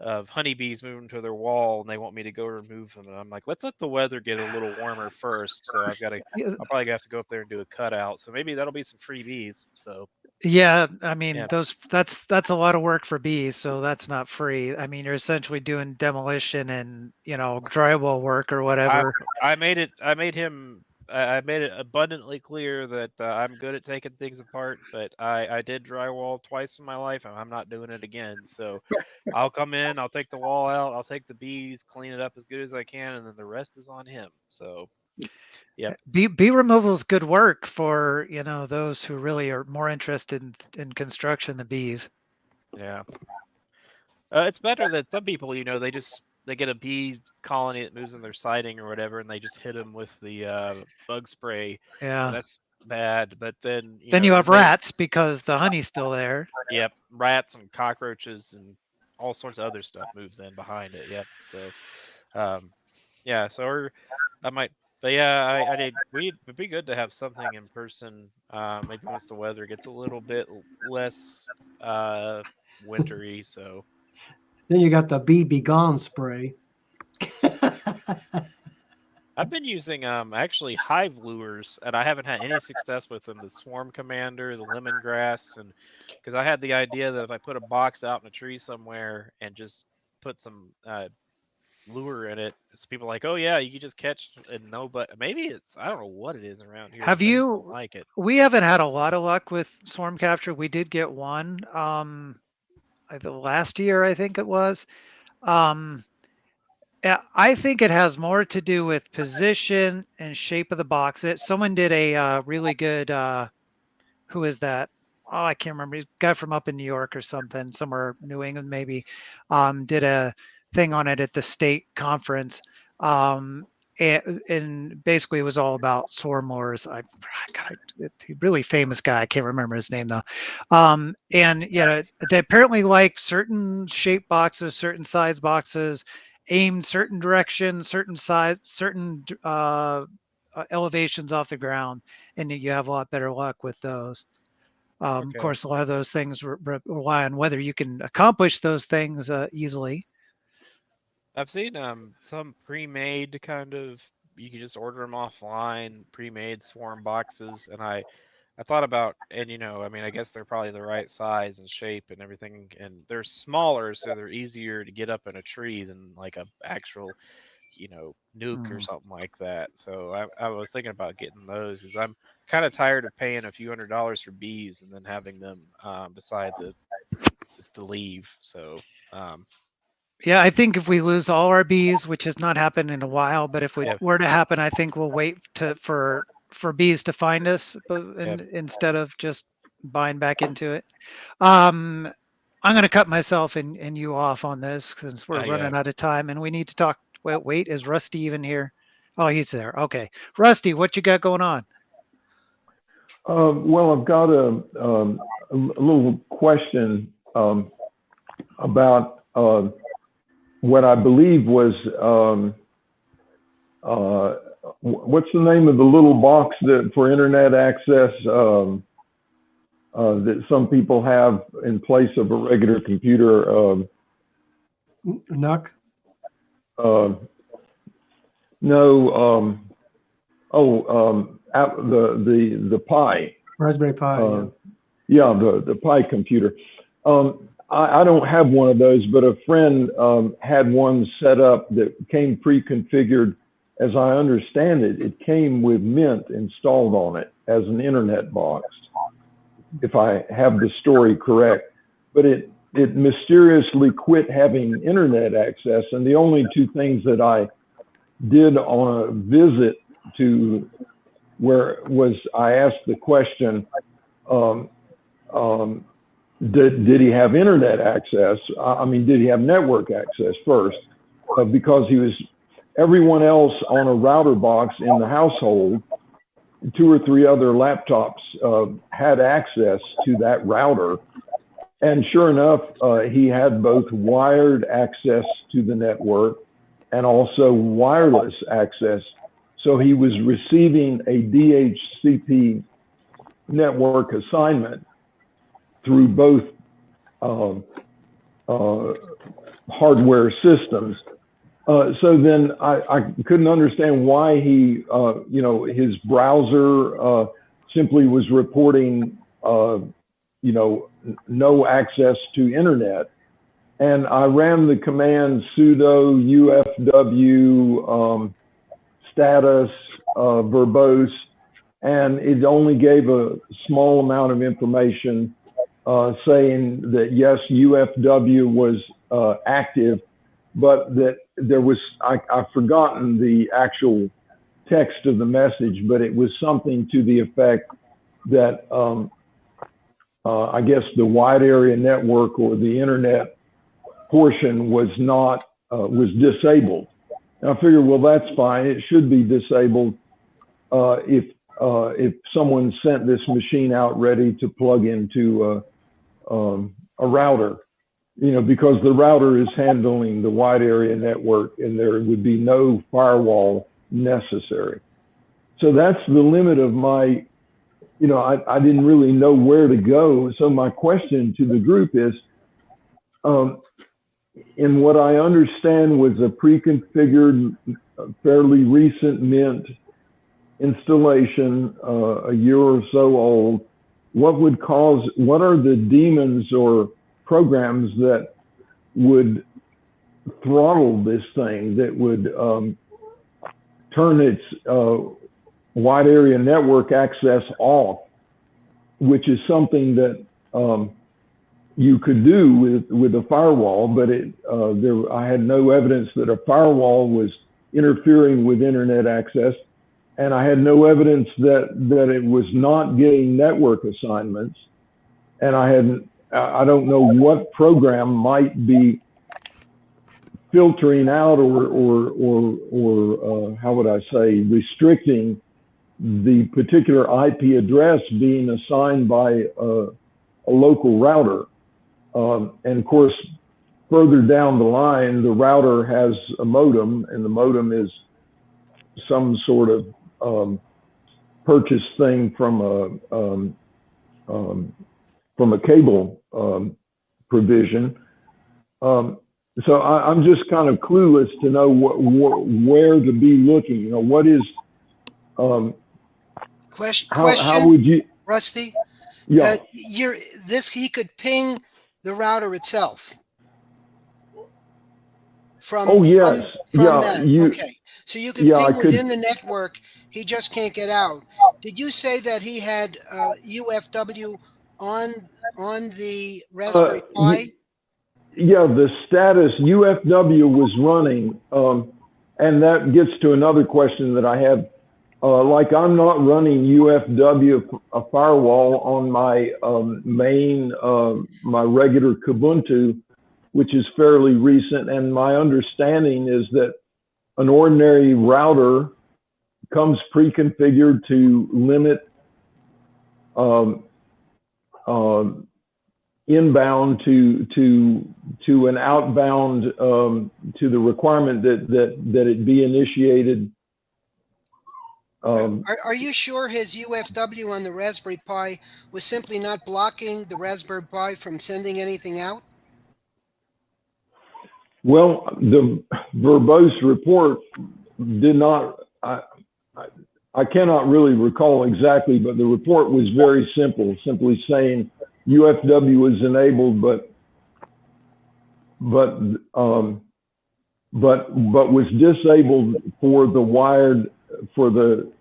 of honeybees moving to their wall, and they want me to go remove them. And I'm like, let's let the weather get a little warmer first. So I'll probably have to go up there and do a cutout. So maybe that'll be some free bees. So Yeah, I mean yeah. that's a lot of work for bees, so that's not free. I mean, you're essentially doing demolition and drywall work or whatever. I made it. I made it abundantly clear that I'm good at taking things apart, but I did drywall twice in my life, and I'm not doing it again. So I'll come in, I'll take the wall out, I'll take the bees, clean it up as good as I can, and then the rest is on him. So, yep. Bee removal is good work for those who really are more interested in construction than bees. Yeah. It's better than some people. They get a bee colony that moves in their siding or whatever, and they just hit them with the bug spray. Yeah. And that's bad. But then you have rats because the honey's still there. Yep, rats and cockroaches and all sorts of other stuff moves in behind it. Yep. So, yeah. So I might, but yeah, I did. It'd be good to have something in person. Maybe once the weather gets a little bit less wintry. So. Then you got the Bee Be Gone spray. I've been using actually hive lures, and I haven't had any success with them. The Swarm Commander, the lemongrass, and because I had the idea that if I put a box out in a tree somewhere and just put some lure in it, so people are like, oh yeah, you can just catch and no, but maybe I don't know what it is around here. Have I just you? don't like it. We haven't had a lot of luck with swarm capture. We did get one the last year, I think it was. I think it has more to do with position and shape of the box. Someone did a really good. Who is that? Oh, I can't remember. He's a guy from up in New York or something, somewhere New England maybe. Did a thing on it at the state conference. And basically it was all about swarm lures. I got a really famous guy. I can't remember his name though. And they apparently like certain shape boxes, certain size boxes, aimed certain direction, certain size, certain elevations off the ground, and you have a lot better luck with those. Of Okay. course, a lot of those things rely on whether you can accomplish those things easily. I've seen some pre-made kind of, you can just order them offline, pre-made swarm boxes, and I thought about, and I mean, I guess they're probably the right size and shape and everything, and they're smaller, so they're easier to get up in a tree than like a actual, nuke or something like that. So I was thinking about getting those because I'm kind of tired of paying a few $100s for bees and then having them beside the leave. So. Yeah, I think if we lose all our bees, which has not happened in a while, but if it were to happen, I think we'll wait for bees to find us instead of just buying back into it. I'm going to cut myself and you off on this since we're Yeah. running out of time and we need to talk. Wait, is Rusty even here? Oh, he's there. Okay. Rusty, what you got going on? Well, I've got a little question about what I believe was what's the name of the little box that for internet access that some people have in place of a regular computer? NUC? No. The Pi. Raspberry Pi. Yeah, the Pi computer. I don't have one of those, but a friend had one set up that came pre-configured. As I understand it, it came with Mint installed on it as an internet box, if I have the story correct. But it mysteriously quit having internet access, and the only two things that I did on a visit to where was I asked the question, did he have internet access? I mean, did he have network access first? Because everyone else on a router box in the household, 2 or 3 other laptops had access to that router. And sure enough, he had both wired access to the network and also wireless access. So he was receiving a DHCP network assignment through both hardware systems. So then I couldn't understand why he, his browser simply was reporting, no access to internet. And I ran the command sudo ufw status verbose, and it only gave a small amount of information saying that yes, UFW was active, but that there was, I've forgotten the actual text of the message, but it was something to the effect that I guess the wide area network or the internet portion was not, was disabled. And I figured, well, that's fine. It should be disabled if someone sent this machine out ready to plug into a router, because the router is handling the wide area network and there would be no firewall necessary. So that's the limit of my, I didn't really know where to go. So my question to the group is, in what I understand was a pre-configured, fairly recent Mint installation, a year or so old, what are the daemons or programs that would throttle this thing, that would turn its wide area network access off, which is something that you could do with a firewall, but I had no evidence that a firewall was interfering with internet access, and I had no evidence that it was not getting network assignments, and I don't know what program might be filtering out or how would I say, restricting the particular IP address being assigned by a local router. And of course, further down the line, the router has a modem, and the modem is some sort of purchase thing from a cable provision. So I'm just kind of clueless to know where to be looking. What is how would you, Rusty? yeah. He could ping the router itself from yes, from yeah, that. Okay, so you can ping within the network. He just can't get out. Did you say that he had UFW on the Raspberry Pi? Yeah, the status UFW was running, and that gets to another question that I have. like I'm not running UFW a firewall on my main, my regular Kubuntu, which is fairly recent. And my understanding is that an ordinary router comes pre-configured to limit inbound to an outbound to the requirement that it be initiated. Are you sure his UFW on the Raspberry Pi was simply not blocking the Raspberry Pi from sending anything out? Well, the verbose report did not, I cannot really recall exactly, but the report was very simple, simply saying UFW was enabled, but was disabled for the wired, for the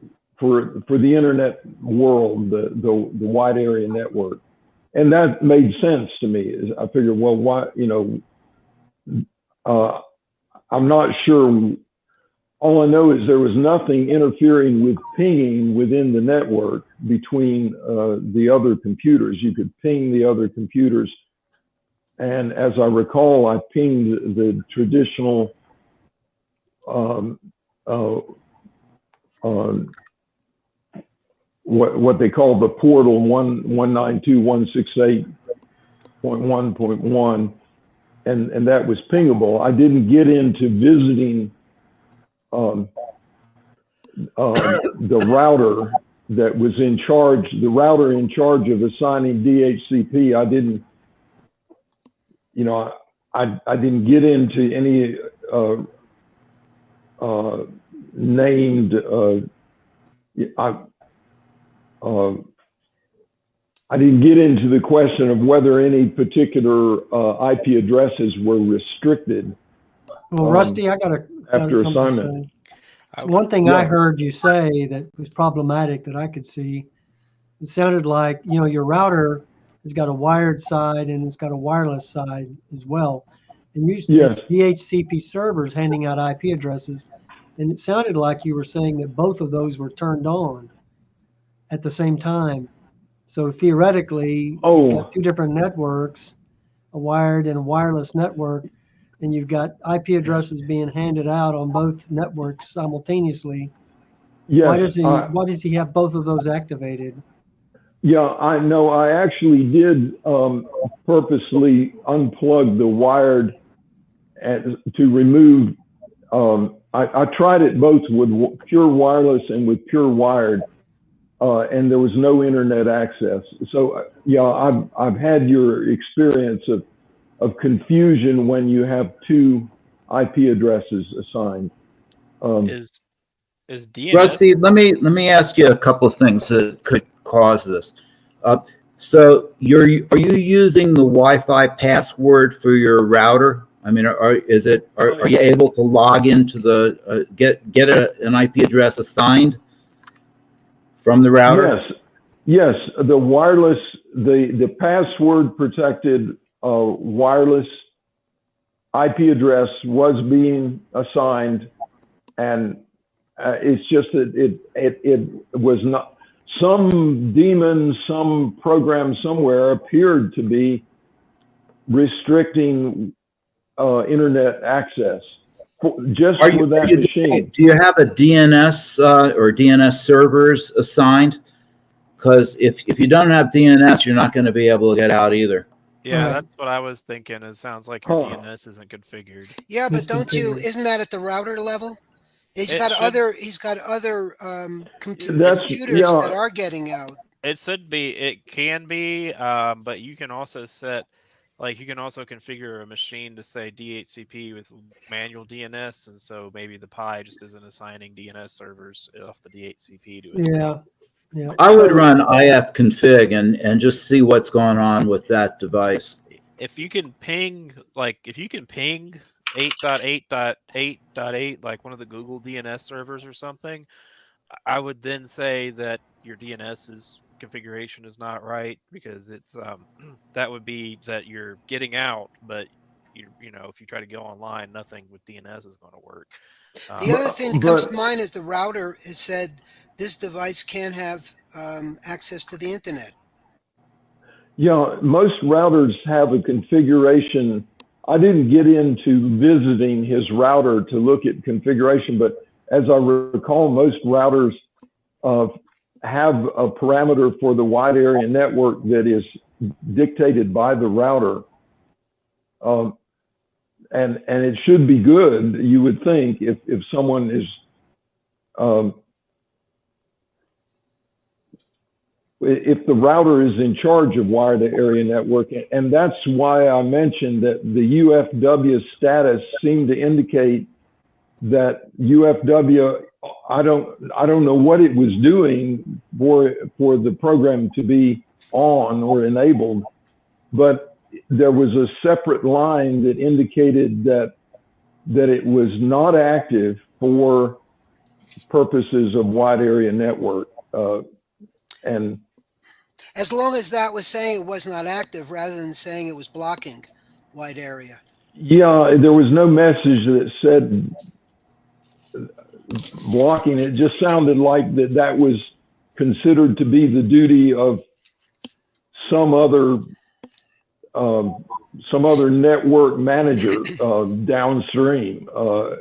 internet world, the wide area network. And that made sense to me. I figured, well, why, I'm not sure. All I know is there was nothing interfering with pinging within the network between the other computers. You could ping the other computers. And as I recall, I pinged the traditional what they call the portal 192.168.1.1, and that was pingable. I didn't get into visiting the router that was in charge, the router in charge of assigning DHCP. I didn't, I didn't get into any named, I didn't get into the question of whether any particular IP addresses were restricted. Well, Rusty, I got after something to assignment. say. So one thing I Yeah. heard you say that was problematic that I could see, it sounded like, your router has got a wired side and it's got a wireless side as well. And you Yes. DHCP servers handing out IP addresses. And it sounded like you were saying that both of those were turned on at the same time. So theoretically, you've got two different networks, a wired and a wireless network, and you've got IP addresses being handed out on both networks simultaneously. Yes. Why does he have both of those activated? Yeah, I know. I actually did purposely unplug the wired to remove. I tried it both with pure wireless and with pure wired, and there was no internet access. So yeah, I've had your experience of confusion when you have two IP addresses assigned. Is DNS? Rusty, let me ask you a couple of things that could cause this. So are you using the Wi-Fi password for your router? I mean, are you able to log into the get an IP address assigned from the router? Yes. The wireless, the password protected wireless IP address was being assigned, and it's just that it was not. Some demon, some program somewhere appeared to be restricting internet access for that machine. Do you have a DNS or DNS servers assigned? Because if you don't have DNS, you're not going to be able to get out either. Yeah, Right. that's what I was thinking. It sounds like your DNS isn't configured. Yeah, but Misconfigured. isn't that at the router level? He's got other computers that are getting out. It can be, but you can also you can also configure a machine to say DHCP with manual DNS, and so maybe the Pi just isn't assigning DNS servers off the DHCP to itself. Yeah. I would run ifconfig and just see what's going on with that device. If you can ping 8.8.8.8, like one of the Google DNS servers or something, I would then say that your DNS configuration is not right, because it's that would be that you're getting out, but you know, if you try to go online, nothing with DNS is going to work. The other thing that comes to But mind is the router has said this device can't have access to the internet. yeah, most routers have a configuration. I didn't get into visiting his router to look at configuration, but as I recall, most routers have a parameter for the wide area network that is dictated by the router. And it should be good, you would think, if someone is if the router is in charge of wide area networking. And that's why I mentioned that the UFW status seemed to indicate that UFW, I don't know what it was doing for the program to be on or enabled, but there was a separate line that indicated that it was not active for purposes of wide area network. And As long as that was saying it was not active rather than saying it was blocking wide area. yeah, there was no message that said blocking. It just sounded like that was considered to be the duty of some other network manager downstream,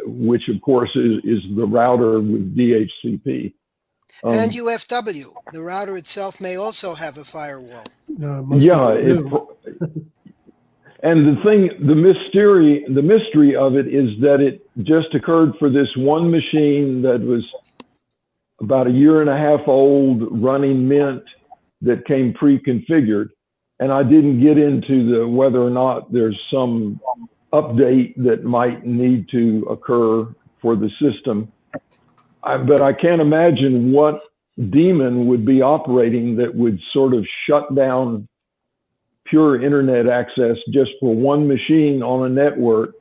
which of course is the router with DHCP. And UFW, the router itself may also have a firewall. Yeah, and the mystery of it is that it just occurred for this one machine that was about a year and a half old, running Mint, that came pre-configured. And I didn't get into whether or not there's some update that might need to occur for the system. But I can't imagine what daemon would be operating that would sort of shut down pure internet access just for one machine on a network.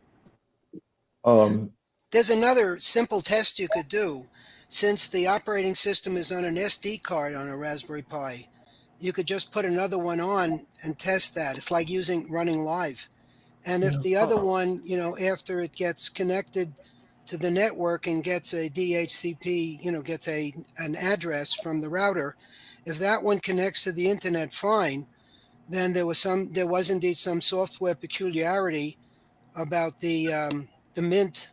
There's another simple test you could do. Since the operating system is on an SD card on a Raspberry Pi, you could just put another one on and test that. It's like running live. And if the other one, you know, after it gets connected to the network and gets a DHCP, you know, gets an address from the router, if that one connects to the internet fine, then there was indeed some software peculiarity about the Mint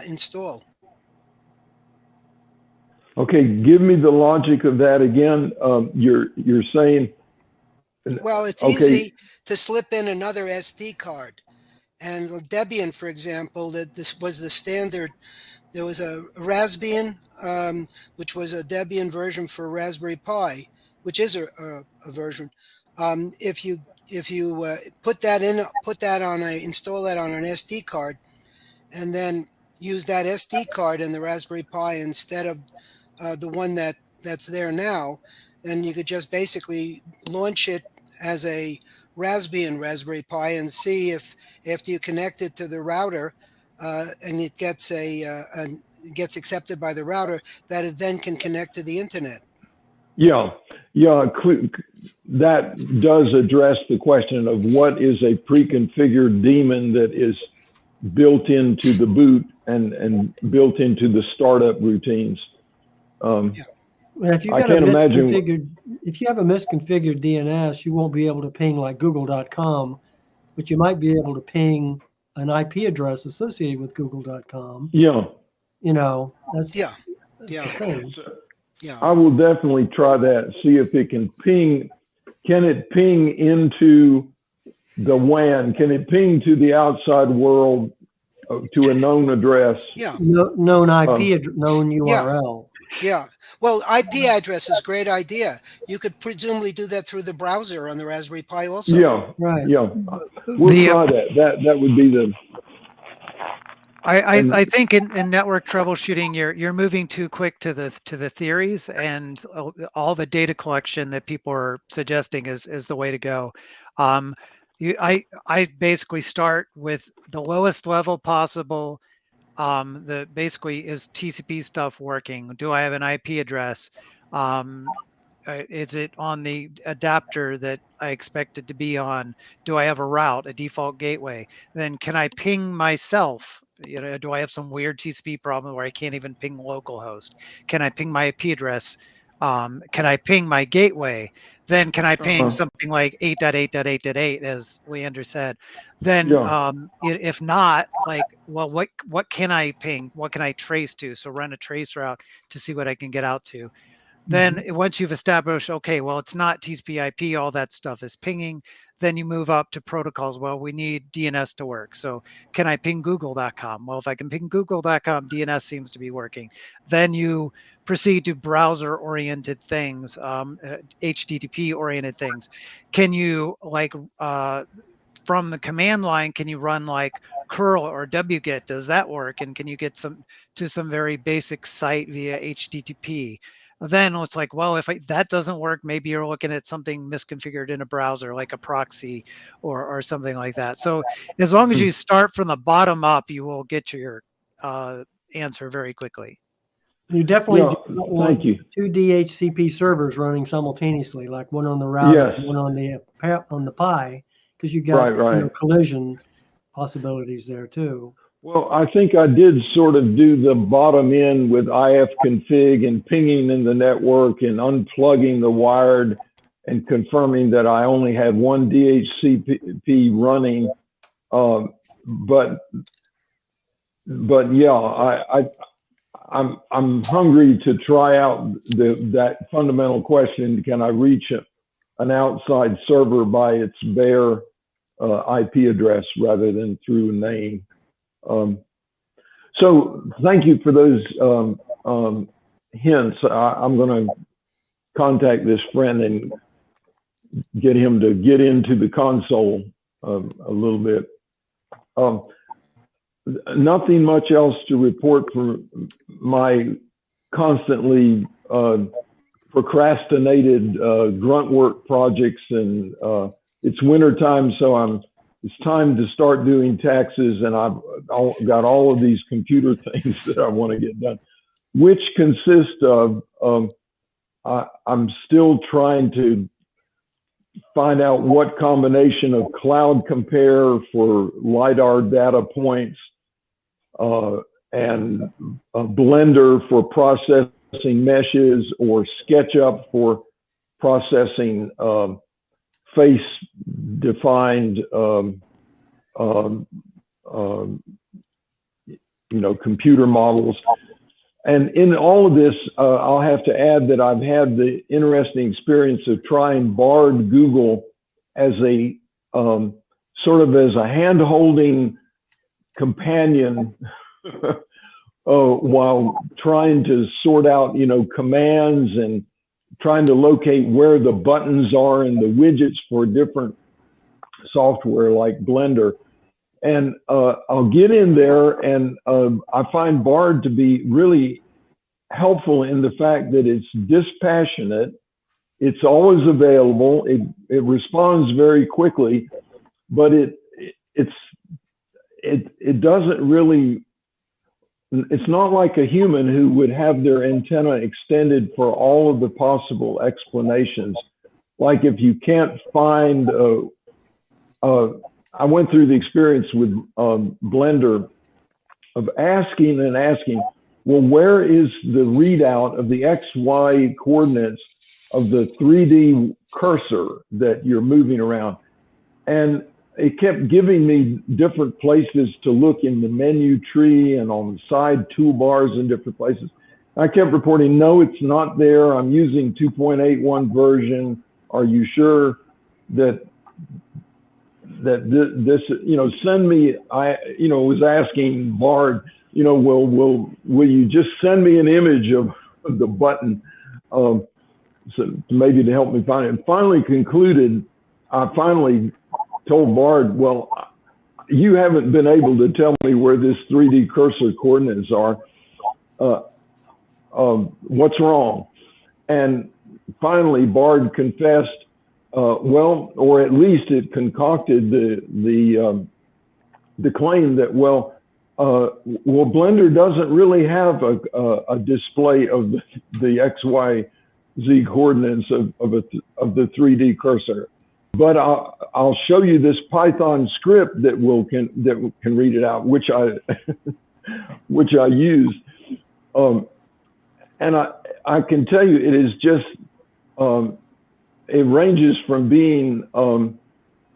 install. Okay, give me the logic of that again. You're saying. Well, it's okay. easy to slip in another SD card. And Debian, for example, that this was the standard. There was a Raspbian, which was a Debian version for Raspberry Pi, which is a version. If you install that on an SD card, and then use that SD card in the Raspberry Pi instead of the one that's there now, then you could just basically launch it as a Raspbian Raspberry Pi and see if after you connect it to the router and it gets gets accepted by the router, that it then can connect to the internet. Yeah, that does address the question of what is a pre-configured daemon that is built into the boot and built into the startup routines. If you have a misconfigured DNS, you won't be able to ping like google.com, but you might be able to ping an IP address associated with google.com. Yeah. You know, that's the thing. Yeah. I will definitely try that, see if it can ping. Can it ping into the WAN? Can it ping to the outside world to a known address? Yeah. Known IP, known URL. Yeah. Well, IP address is a great idea. You could presumably do that through the browser on the Raspberry Pi also. Yeah. Right. Yeah. We'll try that. That would be the. I think in network troubleshooting, you're moving too quick to the theories, and all the data collection that people are suggesting is the way to go. I basically start with the lowest level possible. Basically is TCP stuff working? Do I have an IP address? is it on the adapter that I expect it to be on? Do I have a route, a default gateway? Then can I ping myself? Do I have some weird TCP problem where I can't even ping localhost? Can I ping my IP address? Can I ping my gateway? Then can I ping something like 8.8.8.8, as Leander said? Then if not, like, well, what can I ping? What can I trace to? So run a trace route to see what I can get out to. Then once you've established, okay, well, it's not TCP IP, all that stuff is pinging, then you move up to protocols. Well, we need DNS to work. So can I ping google.com? Well, if I can ping google.com, DNS seems to be working. Then you proceed to browser-oriented things, HTTP-oriented things. Can you, like, from the command line, can you run like curl or wget? Does that work? And can you get to some very basic site via HTTP? Then it's like, well, if that doesn't work, maybe you're looking at something misconfigured in a browser, like a proxy or something like that. So as long as you start from the bottom up, you will get your answer very quickly. You definitely do not want thank you. two DHCP servers running simultaneously, like one on the router, Yes. and one on the PI, because you got collision possibilities there too. Well, I think I did sort of do the bottom end with ifconfig and pinging in the network and unplugging the wired and confirming that I only had one DHCP running. But yeah, I'm hungry to try out that fundamental question: can I reach an outside server by its bare IP address rather than through a name? So thank you for those hints. I'm going to contact this friend and get him to get into the console a little bit. Nothing much else to report for my constantly procrastinated grunt work projects, and it's winter time, so it's time to start doing taxes, and I've got all of these computer things that I want to get done, which consist of I'm still trying to find out what combination of cloud compare for LiDAR data points and a Blender for processing meshes, or SketchUp for processing face-defined, computer models. And in all of this, I'll have to add that I've had the interesting experience of trying Bard Google as a sort of as a hand-holding companion while trying to sort out, commands and trying to locate where the buttons are and the widgets for different software like Blender. And I'll get in there, and I find Bard to be really helpful in the fact that it's dispassionate, it's always available, it responds very quickly, but it doesn't really, it's not like a human who would have their antenna extended for all of the possible explanations. Like if you can't find, I went through the experience with Blender of asking, well, where is the readout of the XY coordinates of the 3D cursor that you're moving around? And it kept giving me different places to look in the menu tree and on the side toolbars in different places. I kept reporting, no, it's not there. I'm using 2.81 version. Are you sure that this, send me, was asking Bard, will you just send me an image of the button, so maybe to help me find it. And finally concluded, I finally told Bard, well, you haven't been able to tell me where this 3D cursor coordinates are. What's wrong? And finally, Bard confessed, well, or at least it concocted the claim that, well, Blender doesn't really have a display of the XY Z coordinates of the 3D cursor. But I'll show you this Python script that can read it out, which I which I use, and I can tell you it is just it ranges from being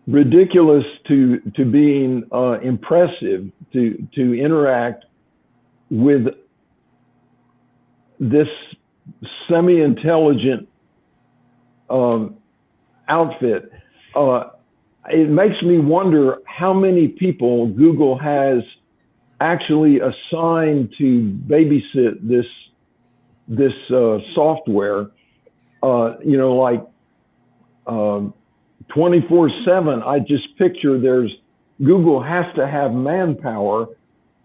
ridiculous to being impressive to interact with this semi-intelligent outfit. It makes me wonder how many people Google has actually assigned to babysit this software. You know, like 24/7. I just picture Google has to have manpower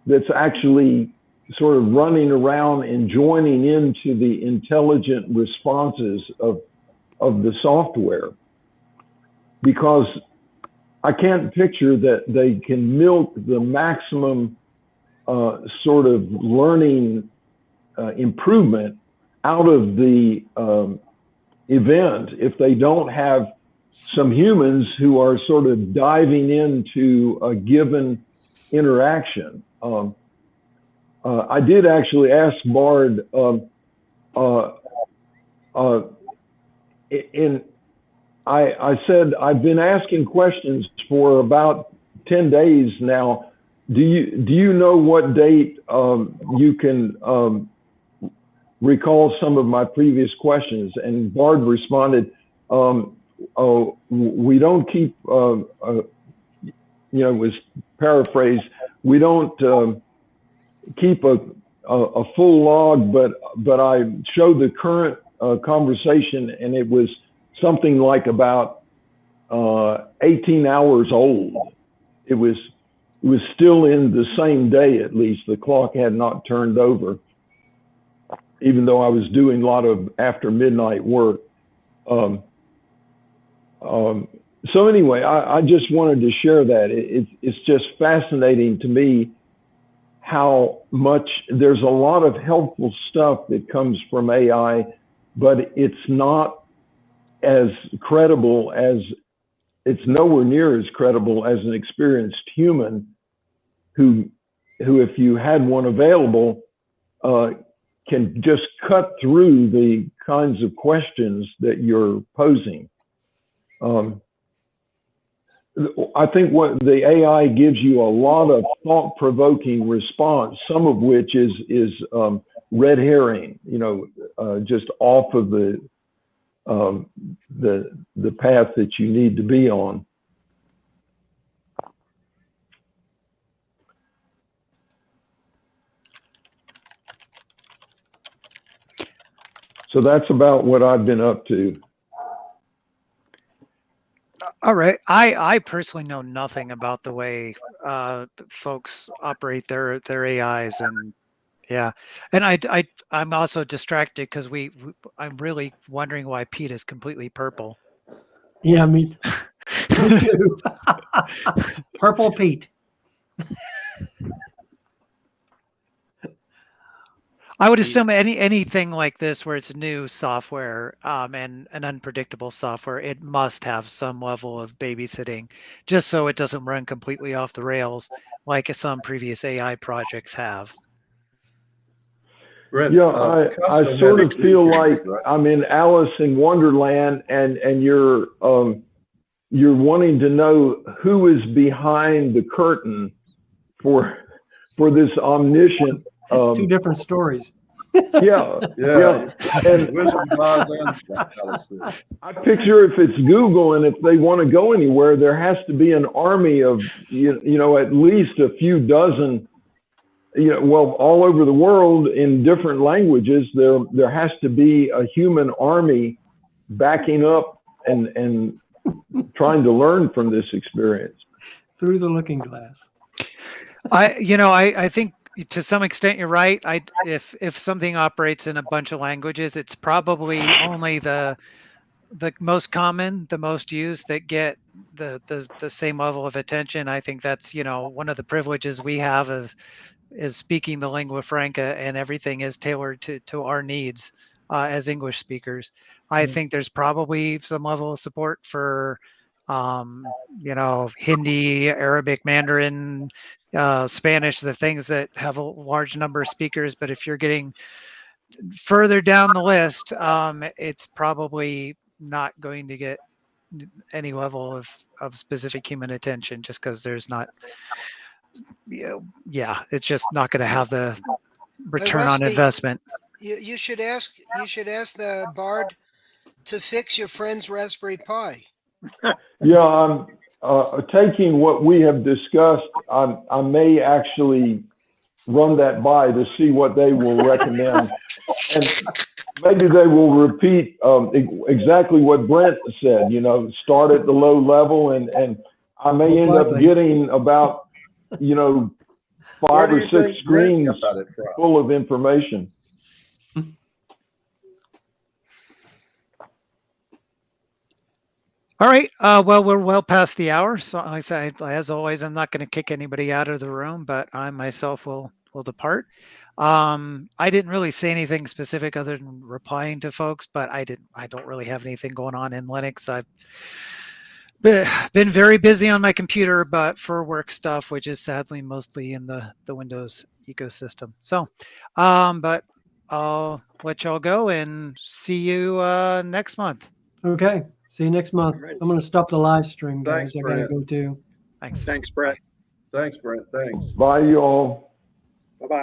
that's actually sort of running around and joining into the intelligent responses of the software, because I can't picture that they can milk the maximum sort of learning improvement out of the event if they don't have some humans who are sort of diving into a given interaction. I did actually ask Bard I said, I've been asking questions for about 10 days now. Do you know what date you can recall some of my previous questions? And Bard responded, we don't keep, it was paraphrased, we don't keep a full log, but I showed the current conversation, and it was something like about 18 hours old. It was still in the same day, at least. The clock had not turned over, even though I was doing a lot of after midnight work. So anyway, I just wanted to share that. It's just fascinating to me how much there's a lot of helpful stuff that comes from AI, but it's not as credible as, it's nowhere near as credible as an experienced human who if you had one available, can just cut through the kinds of questions that you're posing. I think what the AI gives you a lot of thought-provoking response, some of which is red herring, just off of the path that you need to be on. So that's about what I've been up to. All right. I personally know nothing about the way folks operate their AIs, and yeah, and I'm also distracted because I'm really wondering why Pete is completely purple. Yeah, me too. Purple Pete. I would assume anything like this where it's new software and an unpredictable software, it must have some level of babysitting, just so it doesn't run completely off the rails like some previous AI projects have. Brent, Yeah, I sort of feel like I'm in Alice in Wonderland, and you're wanting to know who is behind the curtain for this omniscient. Two different stories. Yeah. And I picture if it's Google, and if they want to go anywhere, there has to be an army of at least a few dozen. All over the world in different languages, there has to be a human army backing up and trying to learn from this experience. Through the looking glass. I think to some extent you're right. If something operates in a bunch of languages, it's probably only the most common, the most used that get the same level of attention. I think that's one of the privileges we have is speaking the lingua franca, and everything is tailored to our needs. as English speakers. I Mm. think there's probably some level of support for, Hindi, Arabic, Mandarin, Spanish, the things that have a large number of speakers. But if you're getting further down the list, it's probably not going to get any level of specific human attention, just because there's not, it's just not going to have the return on Rusty, investment. you should ask the Bard to fix your friend's Raspberry Pi. Yeah, I'm taking what we have discussed. I may actually run that by to see what they will recommend. And maybe they will repeat exactly what Brent said, start at the low level, and I may Most end up likely. getting about, 5 Where do or you 6 think Brent screens got it from? full of information. All right. Well, we're well past the hour. So I say, as always, I'm not going to kick anybody out of the room, but I myself will depart. I didn't really say anything specific other than replying to folks, but I don't really have anything going on in Linux. I've been very busy on my computer, but for work stuff, which is sadly mostly in the Windows ecosystem. So, but I'll let y'all go and see you next month. Okay. See you next month. All right. I'm going to stop the live stream, Thanks, guys. I got to Brent. go too. Thanks. Thanks, Brett. Thanks, Brent. Thanks. Bye, y'all.